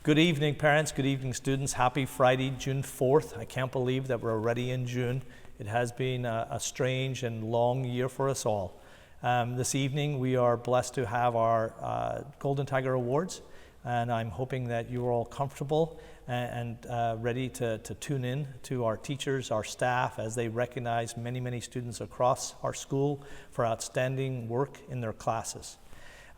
Good evening, parents. Good evening, students. Happy Friday, June 4th. I can't believe that we're already in June. It has been a strange and long year for us all. This evening, we are blessed to have our Golden Tiger Awards, and I'm hoping that you are all comfortable and ready to tune in to our teachers, our staff, as they recognize many students across our school for outstanding work in their classes.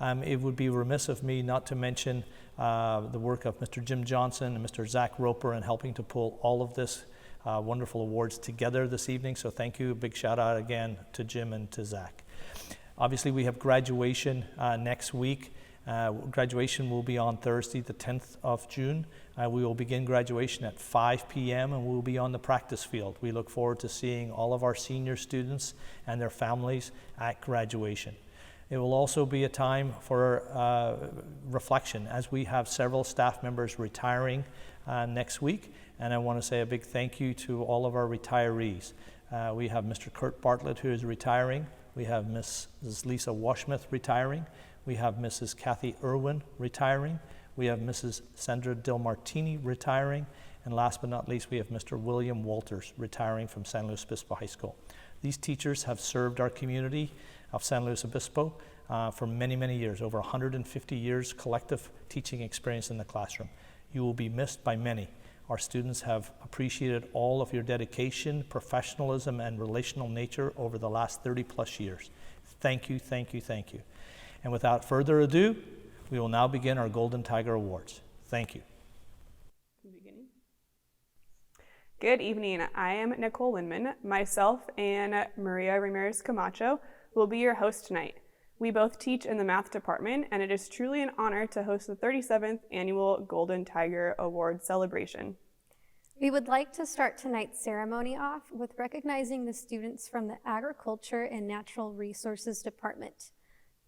It would be remiss of me not to mention the work of Mr. Jim Johnson and Mr. Zach Roper in helping to pull all of this wonderful awards together this evening. So thank you. A big shout out again to Jim and to Zach. Obviously, we have graduation next week. Graduation will be on Thursday, the 10th of June. We will begin graduation at 5 p.m. and we will be on the practice field. We look forward to seeing all of our senior students and their families at graduation. It will also be a time for reflection, as we have several staff members retiring next week. And I want to say a big thank you to all of our retirees. We have Mr. Kurt Bartlett, who is retiring. We have Mrs. Lisa Washmith retiring. We have Mrs. Kathy Irwin retiring. We have Mrs. Sandra Dilmartini retiring. And last but not least, we have Mr. William Walters retiring from San Luis Obispo High School. These teachers have served our community of San Luis Obispo for many years, over 150 years collective teaching experience in the classroom. You will be missed by many. Our students have appreciated all of your dedication, professionalism, and relational nature over the last 30 plus years. Thank you. And without further ado, we will now begin our Golden Tiger Awards. Thank you. Good evening. I am Nicole Lindman. Myself and Maria Ramirez Camacho will be your host tonight. We both teach in the math department, and it is truly an honor to host the 37th Annual Golden Tiger Award celebration. We would like to start tonight's ceremony off with recognizing the students from the Agriculture and Natural Resources Department.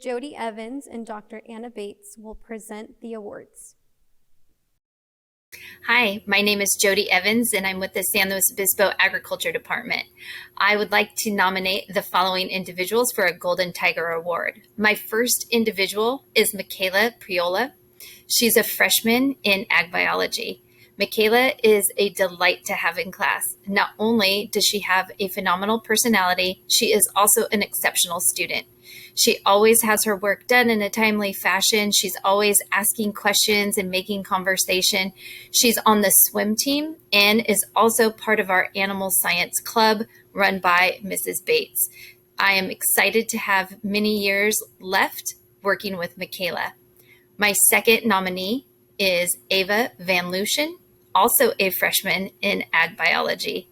Jody Evans and Dr. Anna Bates will present the awards. Hi, my name is Jody Evans, and I'm with the San Luis Obispo Agriculture Department. I would like to nominate the following individuals for a Golden Tiger Award. My first individual is Michaela Priola. She's a freshman in ag biology. Michaela is a delight to have in class. Not only does she have a phenomenal personality, she is also an exceptional student. She always has her work done in a timely fashion. She's always asking questions and making conversation. She's on the swim team and is also part of our animal science club run by Mrs. Bates. I am excited to have many years left working with Michaela. My second nominee is Ava Van Lushen, also a freshman in ag biology.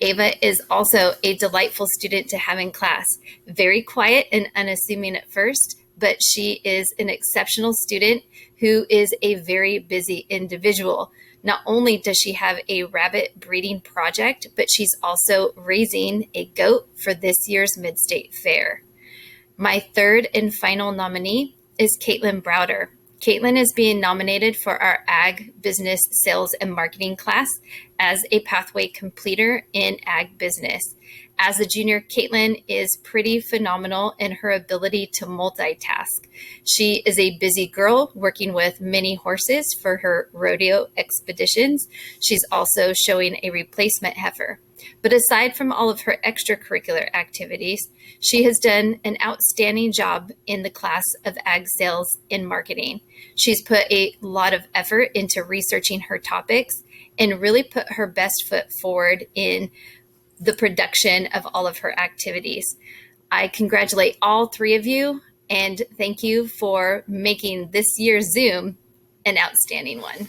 Ava is also a delightful student to have in class. Very quiet and unassuming at first, but she is an exceptional student who is a very busy individual. Not only does she have a rabbit breeding project, but she's also raising a goat for this year's Mid-State Fair. My third and final nominee is Caitlin Browder. Caitlin is being nominated for our Ag Business Sales and Marketing class as a pathway completer in ag business. As a junior, Caitlin is pretty phenomenal in her ability to multitask. She is a busy girl working with many horses for her rodeo expeditions. She's also showing a replacement heifer. But aside from all of her extracurricular activities, she has done an outstanding job in the class of ag sales and marketing. She's put a lot of effort into researching her topics and really put her best foot forward in the production of all of her activities. I congratulate all three of you and thank you for making this year's Zoom an outstanding one.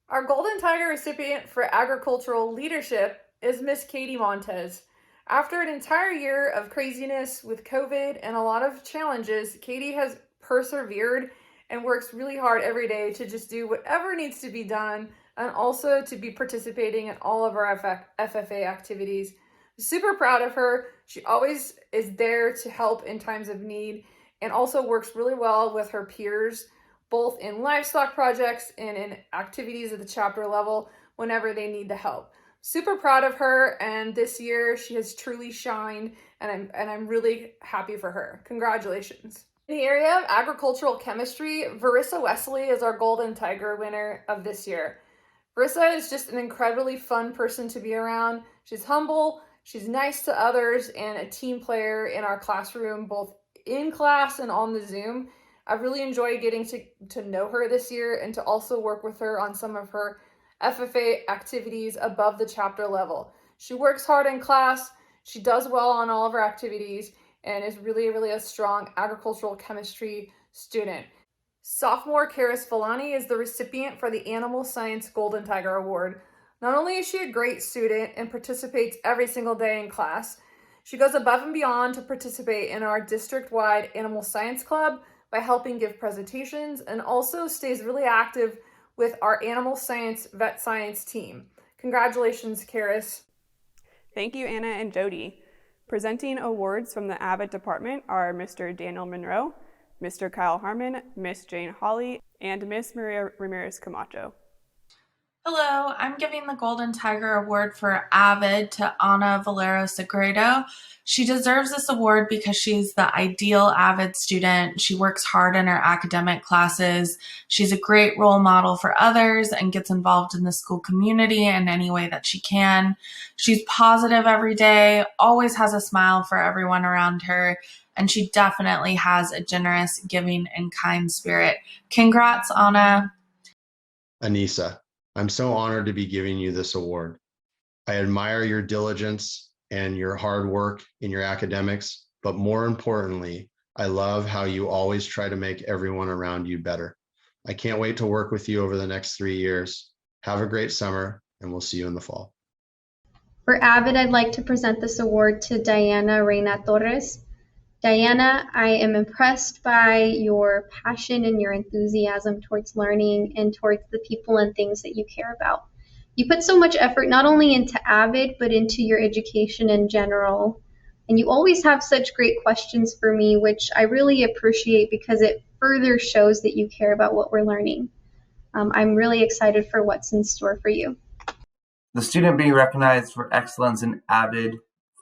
Our Golden Tiger recipient for agricultural leadership is Miss Katie Montez. After an entire year of craziness with COVID and a lot of challenges, Katie has persevered and works really hard every day to just do whatever needs to be done and also to be participating in all of our FFA activities. Super proud of her. She always is there to help in times of need and also works really well with her peers, both in livestock projects and in activities at the chapter level whenever they need the help. Super proud of her, and this year she has truly shined, and I'm really happy for her. Congratulations. In the area of agricultural chemistry, Verissa Wesley is our Golden Tiger winner of this year. Verissa is just an incredibly fun person to be around. She's humble, she's nice to others, and a team player in our classroom, both in class and on the Zoom. I've really enjoyed getting to know her this year and to also work with her on some of her FFA activities above the chapter level. She works hard in class, she does well on all of her activities, and is really a strong agricultural chemistry student. Sophomore Karis Villani is the recipient for the Animal Science Golden Tiger Award. Not only is she a great student and participates every single day in class, she goes above and beyond to participate in our district-wide Animal Science Club by helping give presentations, and also stays really active with our Animal Science Vet Science team. Congratulations, Karis. Thank you, Anna and Jody. Presenting awards from the AVID department are Mr. Daniel Monroe, Mr. Kyle Harmon, Miss Jane Hawley, and Miss Maria Ramirez Camacho. Hello, I'm giving the Golden Tiger Award for AVID to Ana Valero Segredo. She deserves this award because she's the ideal AVID student. She works hard in her academic classes. She's a great role model for others and gets involved in the school community in any way that she can. She's positive every day, always has a smile for everyone around her, and she definitely has a generous, giving, and kind spirit. Congrats, Ana. Anissa, I'm so honored to be giving you this award. I admire your diligence and your hard work in your academics, but more importantly, I love how you always try to make everyone around you better. I can't wait to work with you over the next 3 years. Have a great summer, and we'll see you in the fall. For AVID, I'd like to present this award to Diana Reina Torres. Diana, I am impressed by your passion and your enthusiasm towards learning and towards the people and things that you care about. You put so much effort not only into AVID, but into your education in general. And you always have such great questions for me, which I really appreciate because it further shows that you care about what we're learning. I'm really excited for what's in store for you. The student being recognized for excellence in AVID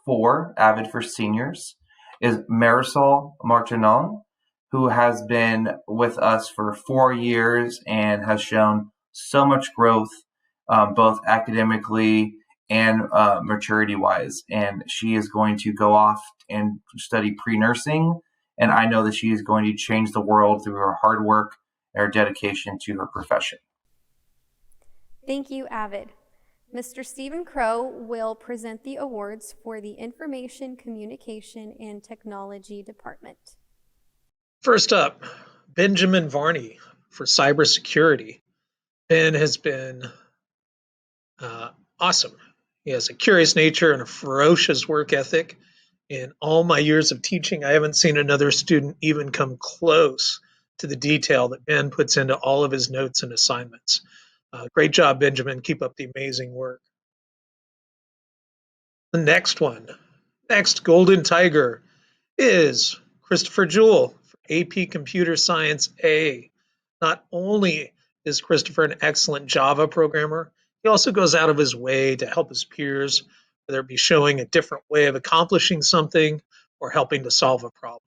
for seniors, is Marisol Martinon, who has been with us for 4 years and has shown so much growth, both academically and maturity-wise. And she is going to go off and study pre-nursing, and I know that she is going to change the world through her hard work and her dedication to her profession. Thank you, AVID. Mr. Stephen Crow will present the awards for the Information, Communication, and Technology Department. First up, Benjamin Varney for cybersecurity. Ben has been awesome. He has a curious nature and a ferocious work ethic. In all my years of teaching, I haven't seen another student even come close to the detail that Ben puts into all of his notes and assignments. Great job, Benjamin. Keep up the amazing work. The next Golden Tiger is Christopher Jewell for AP Computer Science A. Not only is Christopher an excellent Java programmer, he also goes out of his way to help his peers, whether it be showing a different way of accomplishing something or helping to solve a problem.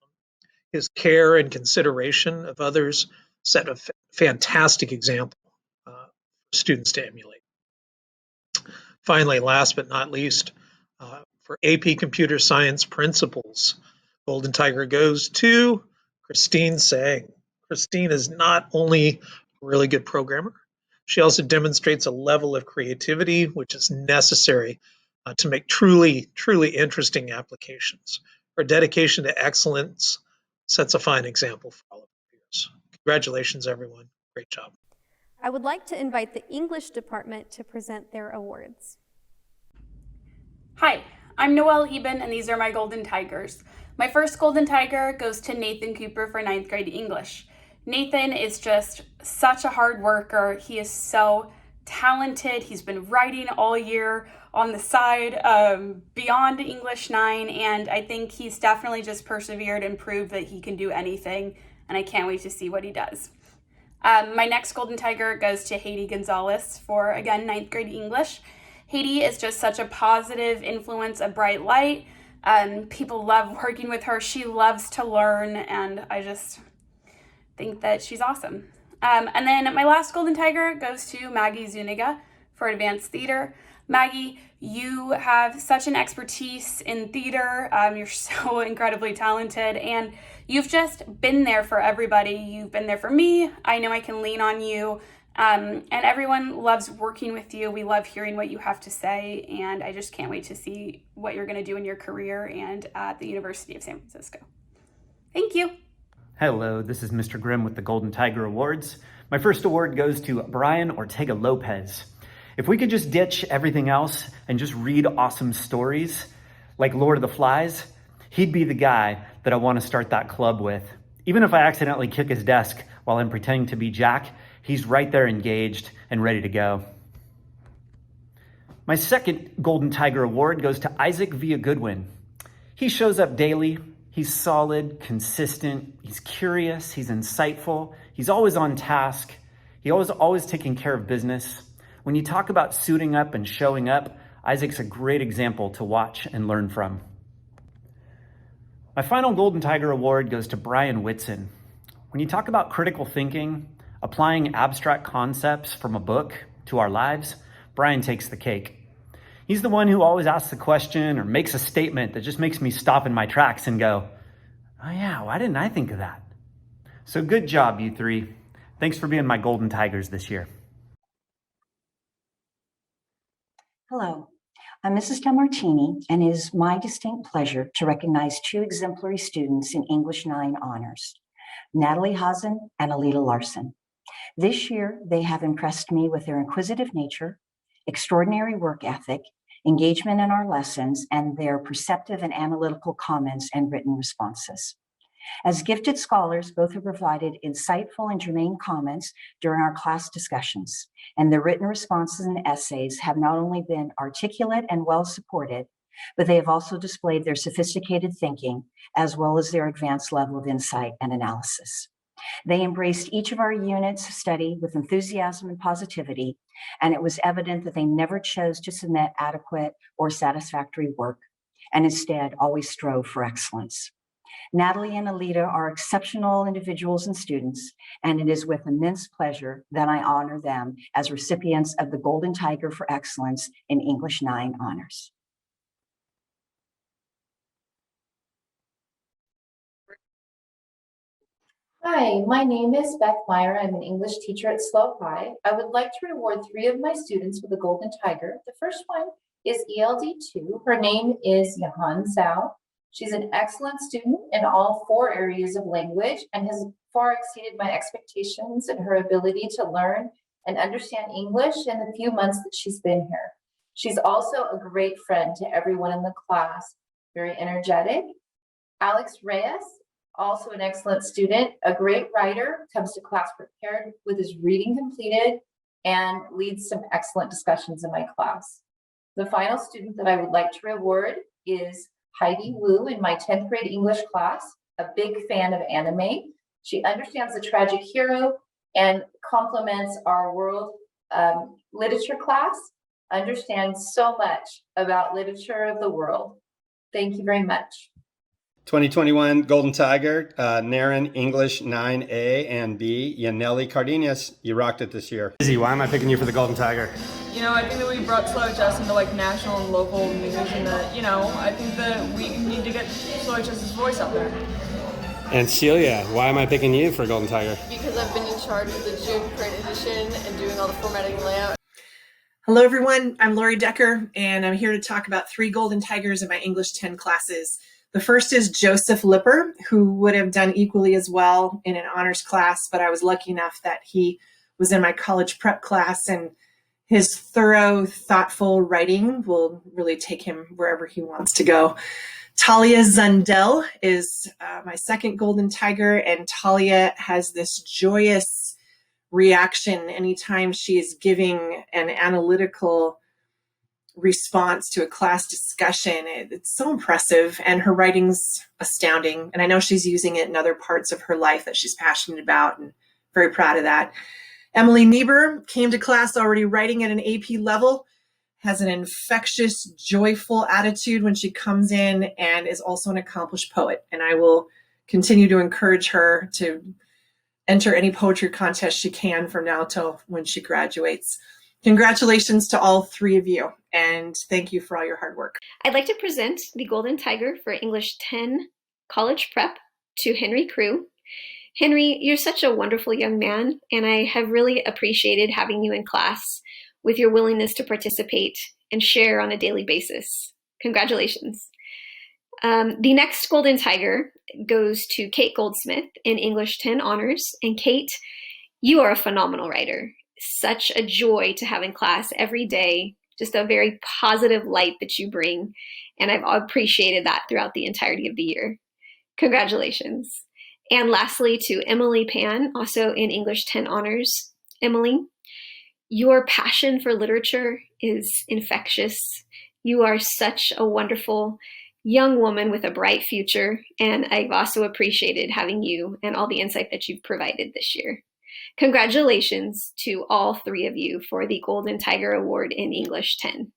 His care and consideration of others set a fantastic example for students to emulate. Finally, last but not least, for AP Computer Science Principles, Golden Tiger goes to Christine Sang. Christine is not only a really good programmer, she also demonstrates a level of creativity which is necessary to make truly interesting applications. Her dedication to excellence sets a fine example for all of her peers. Congratulations, everyone. Great job. I would like to invite the English department to present their awards. Hi, I'm Noelle Eben, and these are my Golden Tigers. My first Golden Tiger goes to Nathan Cooper for 9th grade English. Nathan is just such a hard worker. He is so talented. He's been writing all year on the side beyond English 9, and I think he's definitely just persevered and proved that he can do anything, and I can't wait to see what he does. My next Golden Tiger goes to Haiti Gonzalez for, again, 9th grade English. Haiti is just such a positive influence, a bright light. People love working with her. She loves to learn, and I just think that she's awesome. And then my last Golden Tiger goes to Maggie Zuniga for Advanced Theater. Maggie, you have such an expertise in theater. You're so incredibly talented, and you've just been there for everybody. You've been there for me. I know I can lean on you. And everyone loves working with you. We love hearing what you have to say, and I just can't wait to see what you're going to do in your career and at the University of San Francisco. Thank you. Hello, this is Mr. Grimm with the Golden Tiger Awards. My first award goes to Brian Ortega Lopez. If we could just ditch everything else and just read awesome stories like Lord of the Flies, he'd be the guy that I want to start that club with. Even if I accidentally kick his desk while I'm pretending to be Jack, he's right there engaged and ready to go. My second Golden Tiger Award goes to Isaac Villa Goodwin. He shows up daily. He's solid, consistent, he's curious, he's insightful, he's always on task, he's always taking care of business. When you talk about suiting up and showing up, Isaac's a great example to watch and learn from. My final Golden Tiger Award goes to Brian Whitson. When you talk about critical thinking, applying abstract concepts from a book to our lives, Brian takes the cake. He's the one who always asks a question or makes a statement that just makes me stop in my tracks and go, oh yeah, why didn't I think of that? So good job, you three. Thanks for being my Golden Tigers this year. Hello, I'm Mrs. DelMartini, and it is my distinct pleasure to recognize two exemplary students in English 9 honors, Natalie Hazen and Alita Larson. This year, they have impressed me with their inquisitive nature, extraordinary work ethic, engagement in our lessons, and their perceptive and analytical comments and written responses. As gifted scholars, both have provided insightful and germane comments during our class discussions, and their written responses and essays have not only been articulate and well supported, but they have also displayed their sophisticated thinking as well as their advanced level of insight and analysis. They embraced each of our units of study with enthusiasm and positivity, and it was evident that they never chose to submit adequate or satisfactory work, and instead always strove for excellence. Natalie and Alita are exceptional individuals and students, and it is with immense pleasure that I honor them as recipients of the Golden Tiger for Excellence in English 9 honors. Hi, my name is Beth Meyer. I'm an English teacher at Slow High. I would like to reward 3 of my students with a Golden Tiger. The first one is ELD2. Her name is Yahan Zhao. She's an excellent student in all 4 areas of language and has far exceeded my expectations in her ability to learn and understand English in the few months that she's been here. She's also a great friend to everyone in the class, very energetic. Alex Reyes, also an excellent student, a great writer, comes to class prepared with his reading completed, and leads some excellent discussions in my class. The final student that I would like to reward is Heidi Wu in my 10th grade English class, a big fan of anime. She understands the tragic hero and complements our world literature class, understands so much about literature of the world. Thank you very much. 2021 Golden Tiger, Naren English 9A and B, Yaneli Cardenas. You rocked it this year. Izzy, why am I picking you for the Golden Tiger? You know, I think that we brought SlowHS into like national and local news, and that, you know, I think that we need to get SlowHS's voice out there. And Celia, why am I picking you for Golden Tiger? Because I've been in charge of the June print edition and doing all the formatting and layout. Hello, everyone. I'm Lori Decker, and I'm here to talk about 3 Golden Tigers in my English 10 classes. The first is Joseph Lipper, who would have done equally as well in an honors class, but I was lucky enough that he was in my college prep class, and his thorough, thoughtful writing will really take him wherever he wants to go. Talia Zundel is my second Golden Tiger, and Talia has this joyous reaction anytime she is giving an analytical response to a class discussion. It's so impressive, and her writing's astounding. And I know she's using it in other parts of her life that she's passionate about, and very proud of that. Emily Niebuhr came to class already writing at an AP level, has an infectious, joyful attitude when she comes in, and is also an accomplished poet. And I will continue to encourage her to enter any poetry contest she can from now till when she graduates. Congratulations to all three of you, and thank you for all your hard work. I'd like to present the Golden Tiger for English 10 College Prep to Henry Crew. Henry, you're such a wonderful young man, and I have really appreciated having you in class with your willingness to participate and share on a daily basis. Congratulations. The next Golden Tiger goes to Kate Goldsmith in English 10 Honors. And Kate, you are a phenomenal writer. Such a joy to have in class every day, just a very positive light that you bring. And I've appreciated that throughout the entirety of the year. Congratulations. And lastly, to Emily Pan, also in English 10 Honors. Emily, your passion for literature is infectious. You are such a wonderful young woman with a bright future, and I've also appreciated having you and all the insight that you've provided this year. Congratulations to all three of you for the Golden Tiger Award in English 10.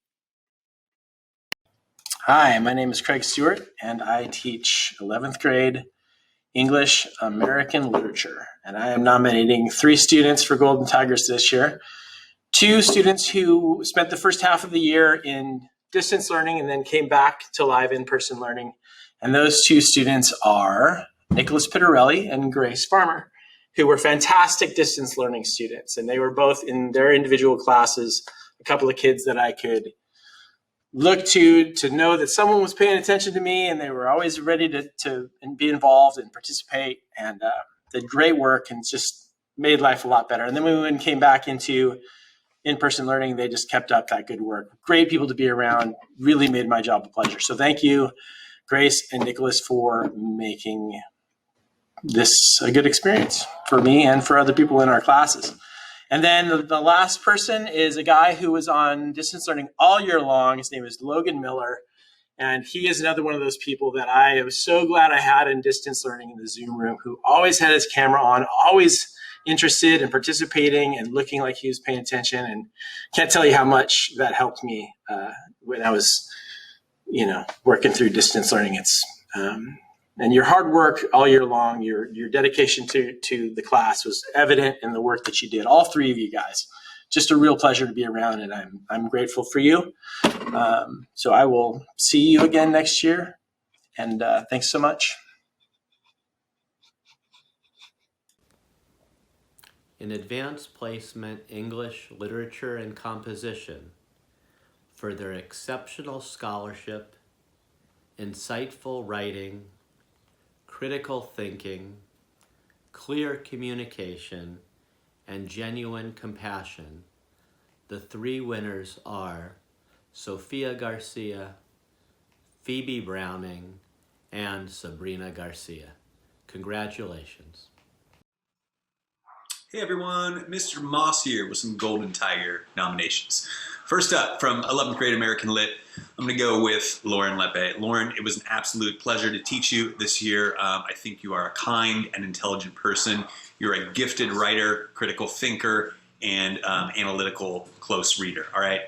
Hi, my name is Craig Stewart, and I teach 11th grade English American Literature. And I am nominating 3 students for Golden Tigers this year. 2 students who spent the first half of the year in distance learning and then came back to live in-person learning. And those 2 students are Nicholas Pittarelli and Grace Farmer, who were fantastic distance learning students. And they were both in their individual classes, a couple of kids that I could look to know that someone was paying attention to me, and they were always ready to be involved and participate, and did great work and just made life a lot better. And then when we came back into in-person learning, they just kept up that good work. Great people to be around, really made my job a pleasure. So thank you, Grace and Nicholas, for making this a good experience for me and for other people in our classes. And then the last person is a guy who was on distance learning all year long. His name is Logan Miller. And he is another one of those people that I am so glad I had in distance learning in the Zoom room, who always had his camera on, always interested and participating and looking like he was paying attention. And can't tell you how much that helped me when I was, working through distance learning. It's and your hard work all year long, your dedication to the class was evident in the work that you did. All 3 of you guys, just a real pleasure to be around, and I'm grateful for you. So I will see you again next year, and thanks so much. In Advanced Placement English Literature and Composition for their exceptional scholarship, insightful writing, critical thinking, clear communication, and genuine compassion. The 3 winners are Sophia Garcia, Phoebe Browning, and Sabrina Garcia. Congratulations. Hey everyone, Mr. Moss here with some Golden Tiger nominations. First up, from 11th grade American Lit, I'm going to go with Lauren Lepe. Lauren, it was an absolute pleasure to teach you this year. I think you are a kind and intelligent person. You're a gifted writer, critical thinker, and analytical close reader. All right.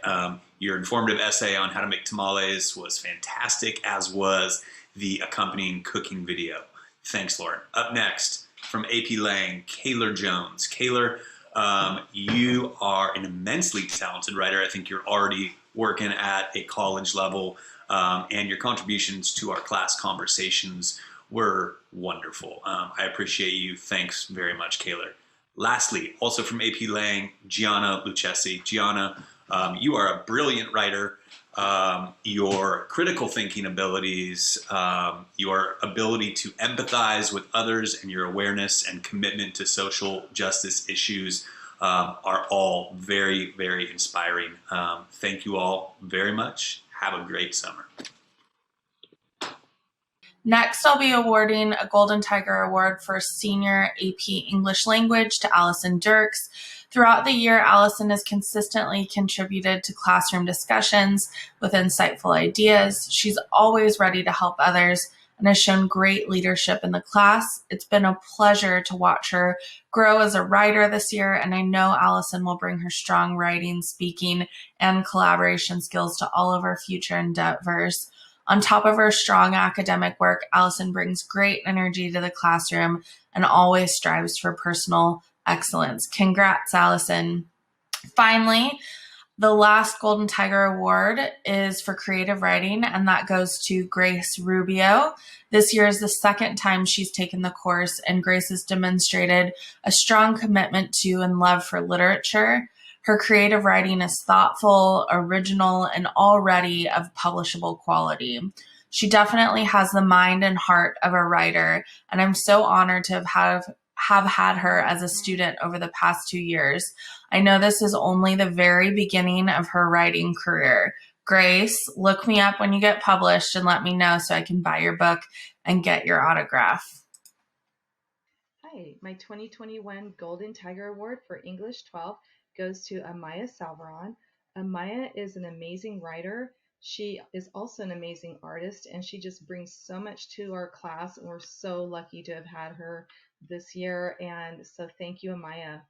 Your informative essay on how to make tamales was fantastic, as was the accompanying cooking video. Thanks, Lauren. Up next, from AP Lang, Kaylor Jones. Kaylor, you are an immensely talented writer. I think you're already working at a college level, and your contributions to our class conversations were wonderful. I appreciate you. Thanks very much, Kaylor. Lastly, also from AP Lang, Gianna Lucchesi. Gianna, you are a brilliant writer. Your critical thinking abilities, your ability to empathize with others, and your awareness and commitment to social justice issues are all very, very inspiring. Thank you all very much. Have a great summer. Next, I'll be awarding a Golden Tiger Award for Senior AP English Language to Allison Dirks. Throughout the year, Allison has consistently contributed to classroom discussions with insightful ideas. She's always ready to help others, and and has shown great leadership in the class. It's been a pleasure to watch her grow as a writer this year, and I know Allison will bring her strong writing, speaking, and collaboration skills to all of our future endeavors. On top of her strong academic work, Allison brings great energy to the classroom and always strives for personal excellence. Congrats, Allison. Finally, the last Golden Tiger Award is for creative writing, and that goes to Grace Rubio. This year is the second time she's taken the course, and Grace has demonstrated a strong commitment to and love for literature. Her creative writing is thoughtful, original, and already of publishable quality. She definitely has the mind and heart of a writer, and I'm so honored to have had her as a student over the past 2 years. I know this is only the very beginning of her writing career. Grace, look me up when you get published and let me know so I can buy your book and get your autograph. Hi, my 2021 Golden Tiger Award for English 12 goes to Amaya Salvaron. Amaya is an amazing writer. She is also an amazing artist, and she just brings so much to our class, and we're so lucky to have had her this year, and so thank you, Amaya.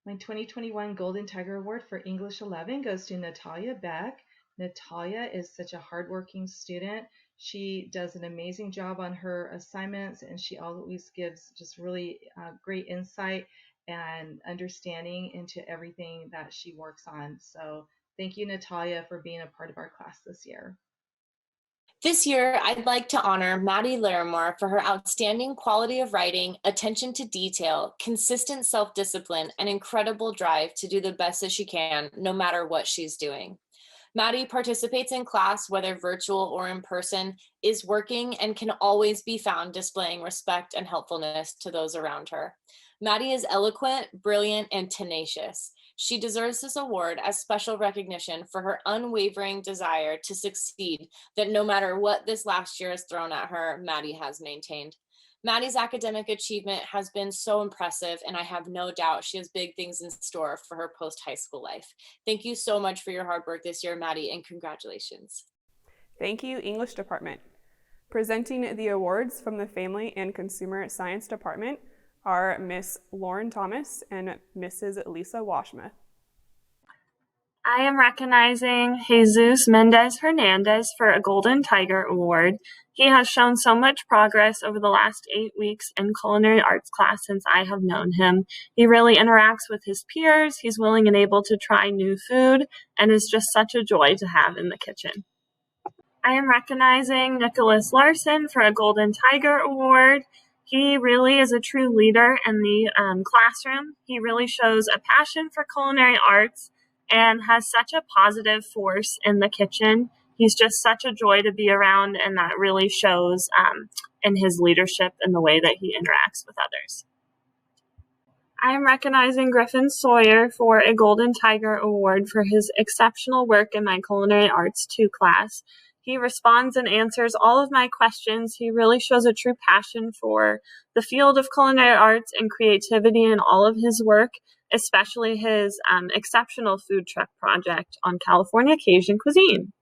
My 2021 Golden Tiger Award for English 11 goes to Natalia Beck. Natalia is such a hardworking student. She does an amazing job on her assignments, and she always gives just really great insight and understanding into everything that she works on. So thank you, Natalia, for being a part of our class this year. This year, I'd like to honor Maddie Larimore for her outstanding quality of writing, attention to detail, consistent self-discipline, and incredible drive to do the best that she can, no matter what she's doing. Maddie participates in class, whether virtual or in person, is working, and can always be found displaying respect and helpfulness to those around her. Maddie is eloquent, brilliant, and tenacious. She deserves this award as special recognition for her unwavering desire to succeed that no matter what this last year has thrown at her, Maddie has maintained. Maddie's academic achievement has been so impressive, and I have no doubt she has big things in store for her post-high school life. Thank you so much for your hard work this year, Maddie, and congratulations. Thank you, English Department. Presenting the awards from the Family and Consumer Science Department are Miss Lauren Thomas and Mrs. Lisa Washmuth. I am recognizing Jesus Mendez Hernandez for a Golden Tiger Award. He has shown so much progress over the last 8 weeks in culinary arts class since I have known him. He really interacts with his peers, he's willing and able to try new food, and is just such a joy to have in the kitchen. I am recognizing Nicholas Larson for a Golden Tiger Award. He really is a true leader in the classroom. He really shows a passion for culinary arts and has such a positive force in the kitchen. He's just such a joy to be around, and that really shows in his leadership and the way that he interacts with others. I am recognizing Griffin Sawyer for a Golden Tiger Award for his exceptional work in my Culinary Arts 2 class. He responds and answers all of my questions. He really shows a true passion for the field of culinary arts and creativity in all of his work, especially his exceptional food truck project on California Cajun cuisine.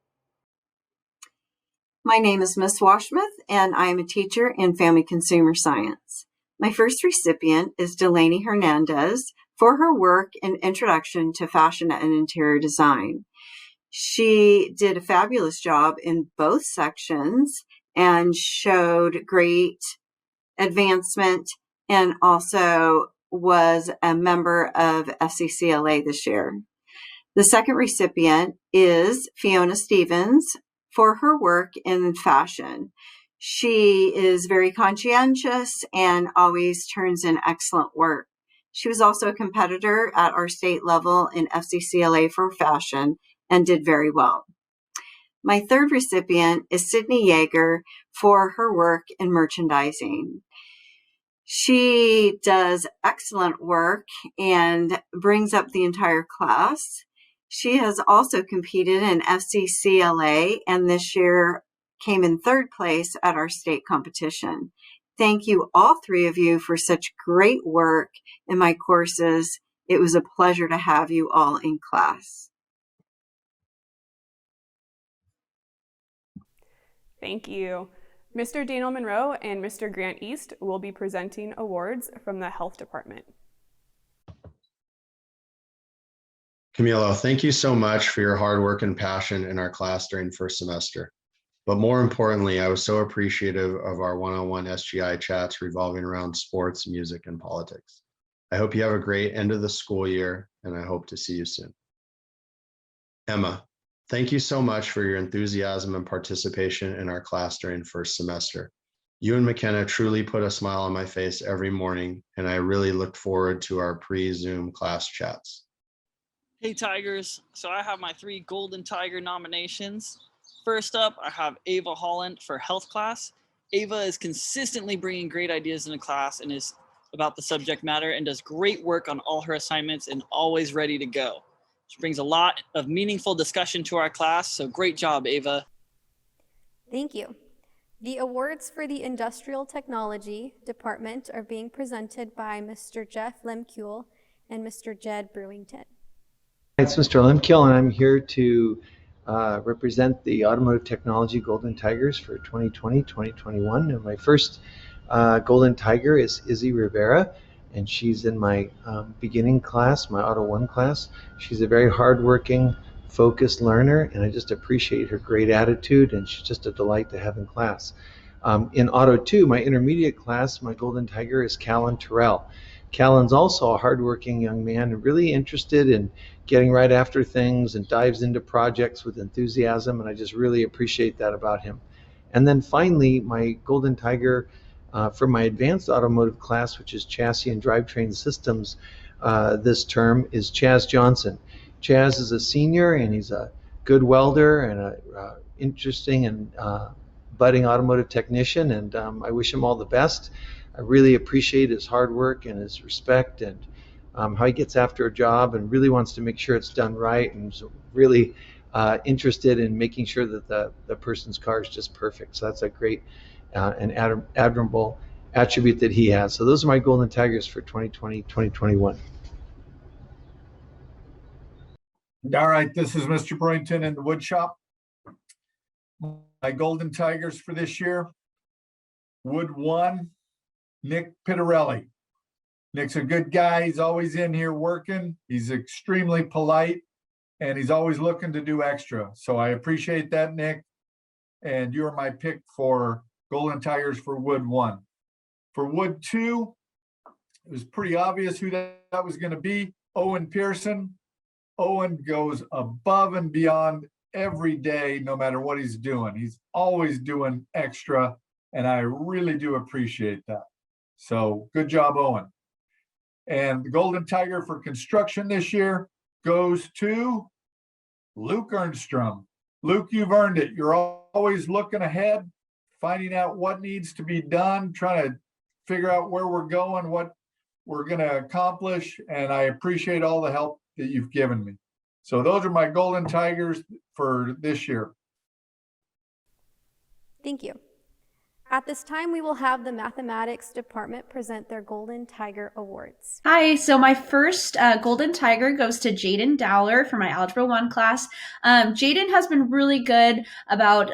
My name is Miss Washmuth, and I am a teacher in Family Consumer Science. My first recipient is Delaney Hernandez for her work in Introduction to Fashion and Interior Design. She did a fabulous job in both sections and showed great advancement, and also was a member of FCCLA this year. The second recipient is Fiona Stevens for her work in fashion. She is very conscientious and always turns in excellent work. She was also a competitor at our state level in FCCLA for fashion and did very well. My third recipient is Sydney Yeager for her work in merchandising. She does excellent work and brings up the entire class. She has also competed in FCCLA and this year came in third place at our state competition. Thank you, all three of you, for such great work in my courses. It was a pleasure to have you all in class. Thank you. Mr. Daniel Monroe and Mr. Grant East will be presenting awards from the Health Department. Camilo, thank you so much for your hard work and passion in our class during first semester. But more importantly, I was so appreciative of our one-on-one SGI chats revolving around sports, music, and politics. I hope you have a great end of the school year, and I hope to see you soon. Emma, thank you so much for your enthusiasm and participation in our class during first semester. You and McKenna truly put a smile on my face every morning, and I really look forward to our pre-Zoom class chats. Hey Tigers, so I have my 3 Golden Tiger nominations. First up, I have Ava Holland for health class. Ava is consistently bringing great ideas into class and is about the subject matter and does great work on all her assignments and always ready to go. She brings a lot of meaningful discussion to our class, so great job, Ava. Thank you. The awards for the Industrial Technology Department are being presented by Mr. Jeff Lemkuhl and Mr. Jed Brewington. It's Mr. Lemkiel, and I'm here to represent the Automotive Technology Golden Tigers for 2020-2021. And my first Golden Tiger is Izzy Rivera, and she's in my beginning class, my Auto 1 class. She's a very hardworking, focused learner, and I just appreciate her great attitude, and she's just a delight to have in class. In Auto 2, my intermediate class, my Golden Tiger is Callan Terrell. Callan's also a hardworking young man and really interested in getting right after things and dives into projects with enthusiasm, and I just really appreciate that about him. And then finally, my Golden Tiger for my advanced automotive class, which is chassis and drivetrain systems this term, is Chaz Johnson. Chaz is a senior, and he's a good welder and a interesting and budding automotive technician, and I wish him all the best. I really appreciate his hard work and his respect and how he gets after a job and really wants to make sure it's done right, and is really interested in making sure that the person's car is just perfect. So that's a great and admirable attribute that he has. So those are my Golden Tigers for 2020-2021. All right, this is Mr. Brewington in the wood shop. My Golden Tigers for this year: Wood 1, Nick Pitarelli. Nick's a good guy. He's always in here working. He's extremely polite, and he's always looking to do extra. So I appreciate that, Nick. And you're my pick for Golden Tigers for Wood 1. For Wood 2, it was pretty obvious who that was going to be. Owen Pearson. Owen goes above and beyond every day, no matter what he's doing. He's always doing extra, and I really do appreciate that. So good job, Owen. And the Golden Tiger for construction this year goes to Luke Ernstrom. Luke, you've earned it. You're always looking ahead, finding out what needs to be done, trying to figure out where we're going, what we're going to accomplish, and I appreciate all the help that you've given me. So those are my Golden Tigers for this year. Thank you. At this time, we will have the Mathematics Department present their Golden Tiger Awards. Hi, so my first Golden Tiger goes to Jaden Dowler for my Algebra 1 class. Jaden has been really good about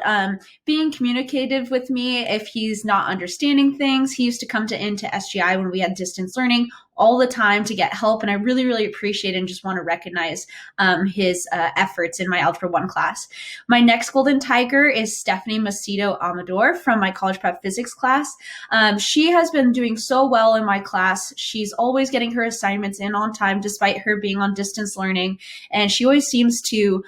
being communicative with me if he's not understanding things. He used to come into SGI when we had distance learning all the time to get help, and I really, really appreciate and just want to recognize his efforts in my Algebra 1 class. My next Golden Tiger is Stephanie Macedo Amador from my College Prep Physics class. She has been doing so well in my class. She's always getting her assignments in on time despite her being on distance learning, and she always seems to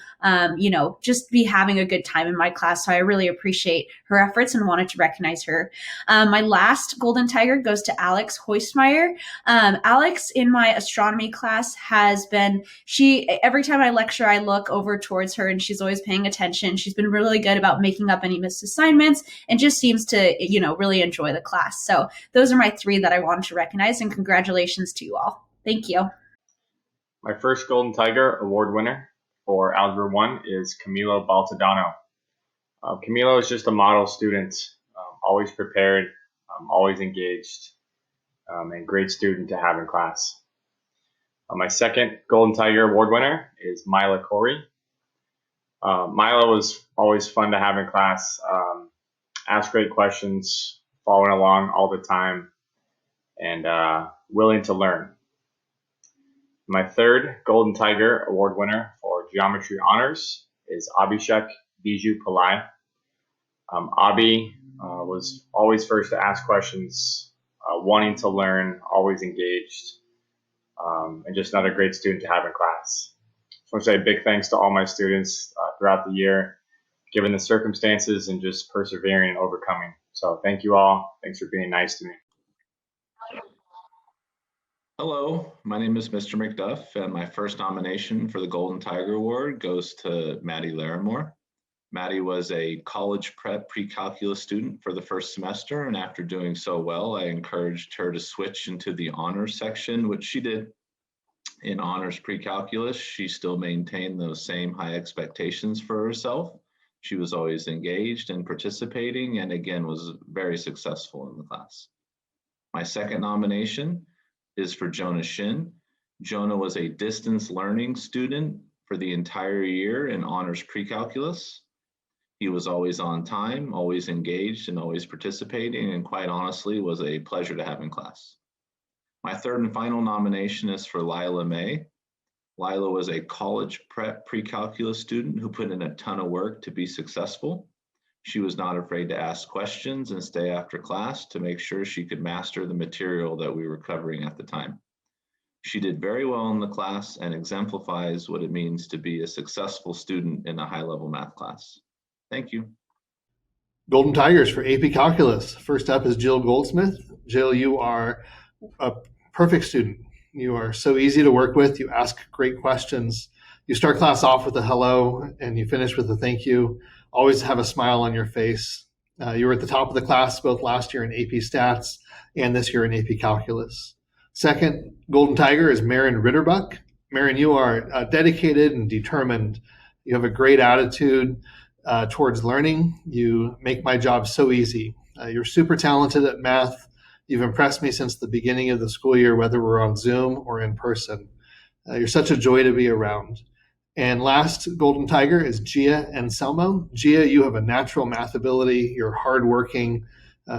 just be having a good time in my class, so I really appreciate her efforts and wanted to recognize her. My last Golden Tiger goes to Alex Hoistmeyer. Alex in my astronomy class has been, every time I lecture, I look over towards her and she's always paying attention. She's been really good about making up any missed assignments and just seems to, really enjoy the class. So those are my 3 that I wanted to recognize, and congratulations to you all. Thank you. My first Golden Tiger award winner for Algebra 1 is Camilo Baltadano. Camilo is just a model student, always prepared, always engaged, and great student to have in class. My second Golden Tiger award winner is Mila Corey. Mila was always fun to have in class. ask great questions, following along all the time, and willing to learn. My third Golden Tiger Award winner for Geometry Honors is Abhishek Biju Pillai. Abhi was always first to ask questions, wanting to learn, always engaged, and just another great student to have in class. I want to say a big thanks to all my students throughout the year, given the circumstances and just persevering and overcoming. So thank you all. Thanks for being nice to me. Hello, my name is Mr. McDuff, and my first nomination for the Golden Tiger Award goes to Maddie Larimore. Maddie was a college prep pre-calculus student for the first semester, and after doing so well, I encouraged her to switch into the honors section, which she did. In honors pre-calculus, she still maintained those same high expectations for herself. She was always engaged and participating, and again, was very successful in the class. My second nomination is for Jonah Shin. Jonah was a distance learning student for the entire year in honors pre-calculus. He was always on time, always engaged, and always participating, and quite honestly, was a pleasure to have in class. My third and final nomination is for Lila May. Lila was a college prep pre-calculus student who put in a ton of work to be successful. She was not afraid to ask questions and stay after class to make sure she could master the material that we were covering at the time. She did very well in the class and exemplifies what it means to be a successful student in a high-level math class. Thank you. Golden Tigers for AP Calculus. First up is Jill Goldsmith. Jill, you are a perfect student. You are so easy to work with. You ask great questions. You start class off with a hello and you finish with a thank you. Always have a smile on your face. You were at the top of the class both last year in AP Stats and this year in AP Calculus. Second Golden Tiger is Marin Ritterbuck. Marin, you are dedicated and determined. You have a great attitude towards learning. You make my job so easy. You're super talented at math. You've impressed me since the beginning of the school year, whether we're on Zoom or in person. You're such a joy to be around. And last Golden Tiger is Gia Anselmo. Gia, you have a natural math ability. You're hardworking.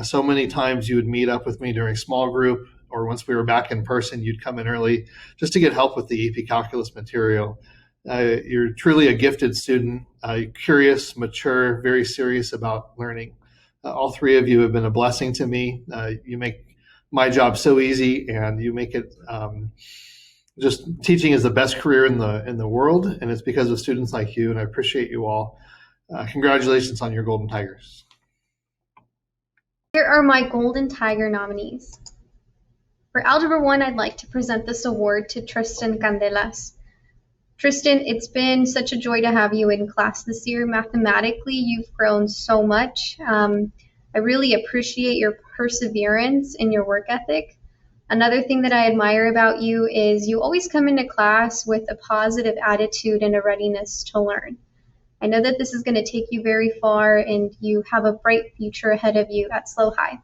So many times you would meet up with me during small group, or once we were back in person, you'd come in early just to get help with the AP Calculus material. You're truly a gifted student, curious, mature, very serious about learning. All three of you have been a blessing to me. You make my job so easy, and you make it just teaching is the best career in the world, and it's because of students like you, and I appreciate you all. Congratulations on your Golden Tigers. Here are my Golden Tiger nominees. For Algebra 1, I'd like to present this award to Tristan Candelas. Tristan, it's been such a joy to have you in class this year. Mathematically, you've grown so much. I really appreciate your perseverance and your work ethic. Another thing that I admire about you is you always come into class with a positive attitude and a readiness to learn. I know that this is going to take you very far, and you have a bright future ahead of you at SLO High.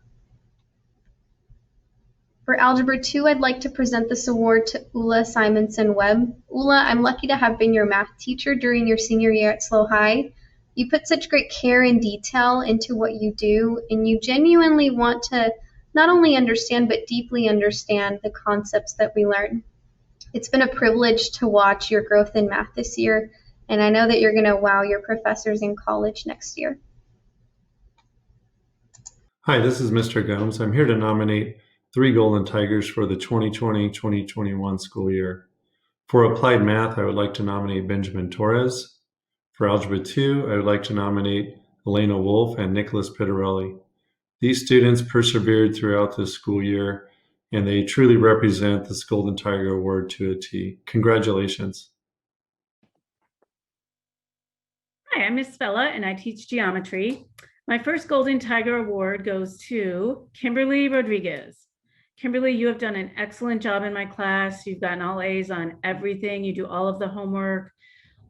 For Algebra 2, I'd like to present this award to Ula Simonson Webb. Ula, I'm lucky to have been your math teacher during your senior year at SLO High. You put such great care and detail into what you do, and you genuinely want to not only understand, but deeply understand the concepts that we learn. It's been a privilege to watch your growth in math this year, and I know that you're going to wow your professors in college next year. Hi, this is Mr. Gomes. I'm here to nominate 3 Golden Tigers for the 2020-2021 school year. For Applied Math, I would like to nominate Benjamin Torres. For Algebra 2, I would like to nominate Elena Wolf and Nicholas Pittarelli. These students persevered throughout this school year, and they truly represent this Golden Tiger Award to a T. Congratulations. Hi, I'm Miss Bella, and I teach geometry. My first Golden Tiger Award goes to Kimberly Rodriguez. Kimberly, you have done an excellent job in my class. You've gotten all A's on everything. You do all of the homework.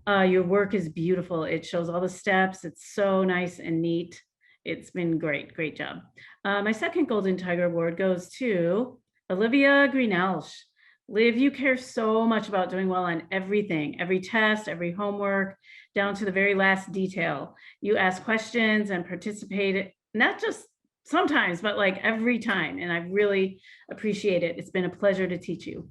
Your work is beautiful. It shows all the steps. It's so nice and neat. It's been great, great job. My second Golden Tiger Award goes to Olivia Greenelsh. Liv, you care so much about doing well on everything, every test, every homework, down to the very last detail. You ask questions and participate not just sometimes, but like every time. And I really appreciate it. It's been a pleasure to teach you.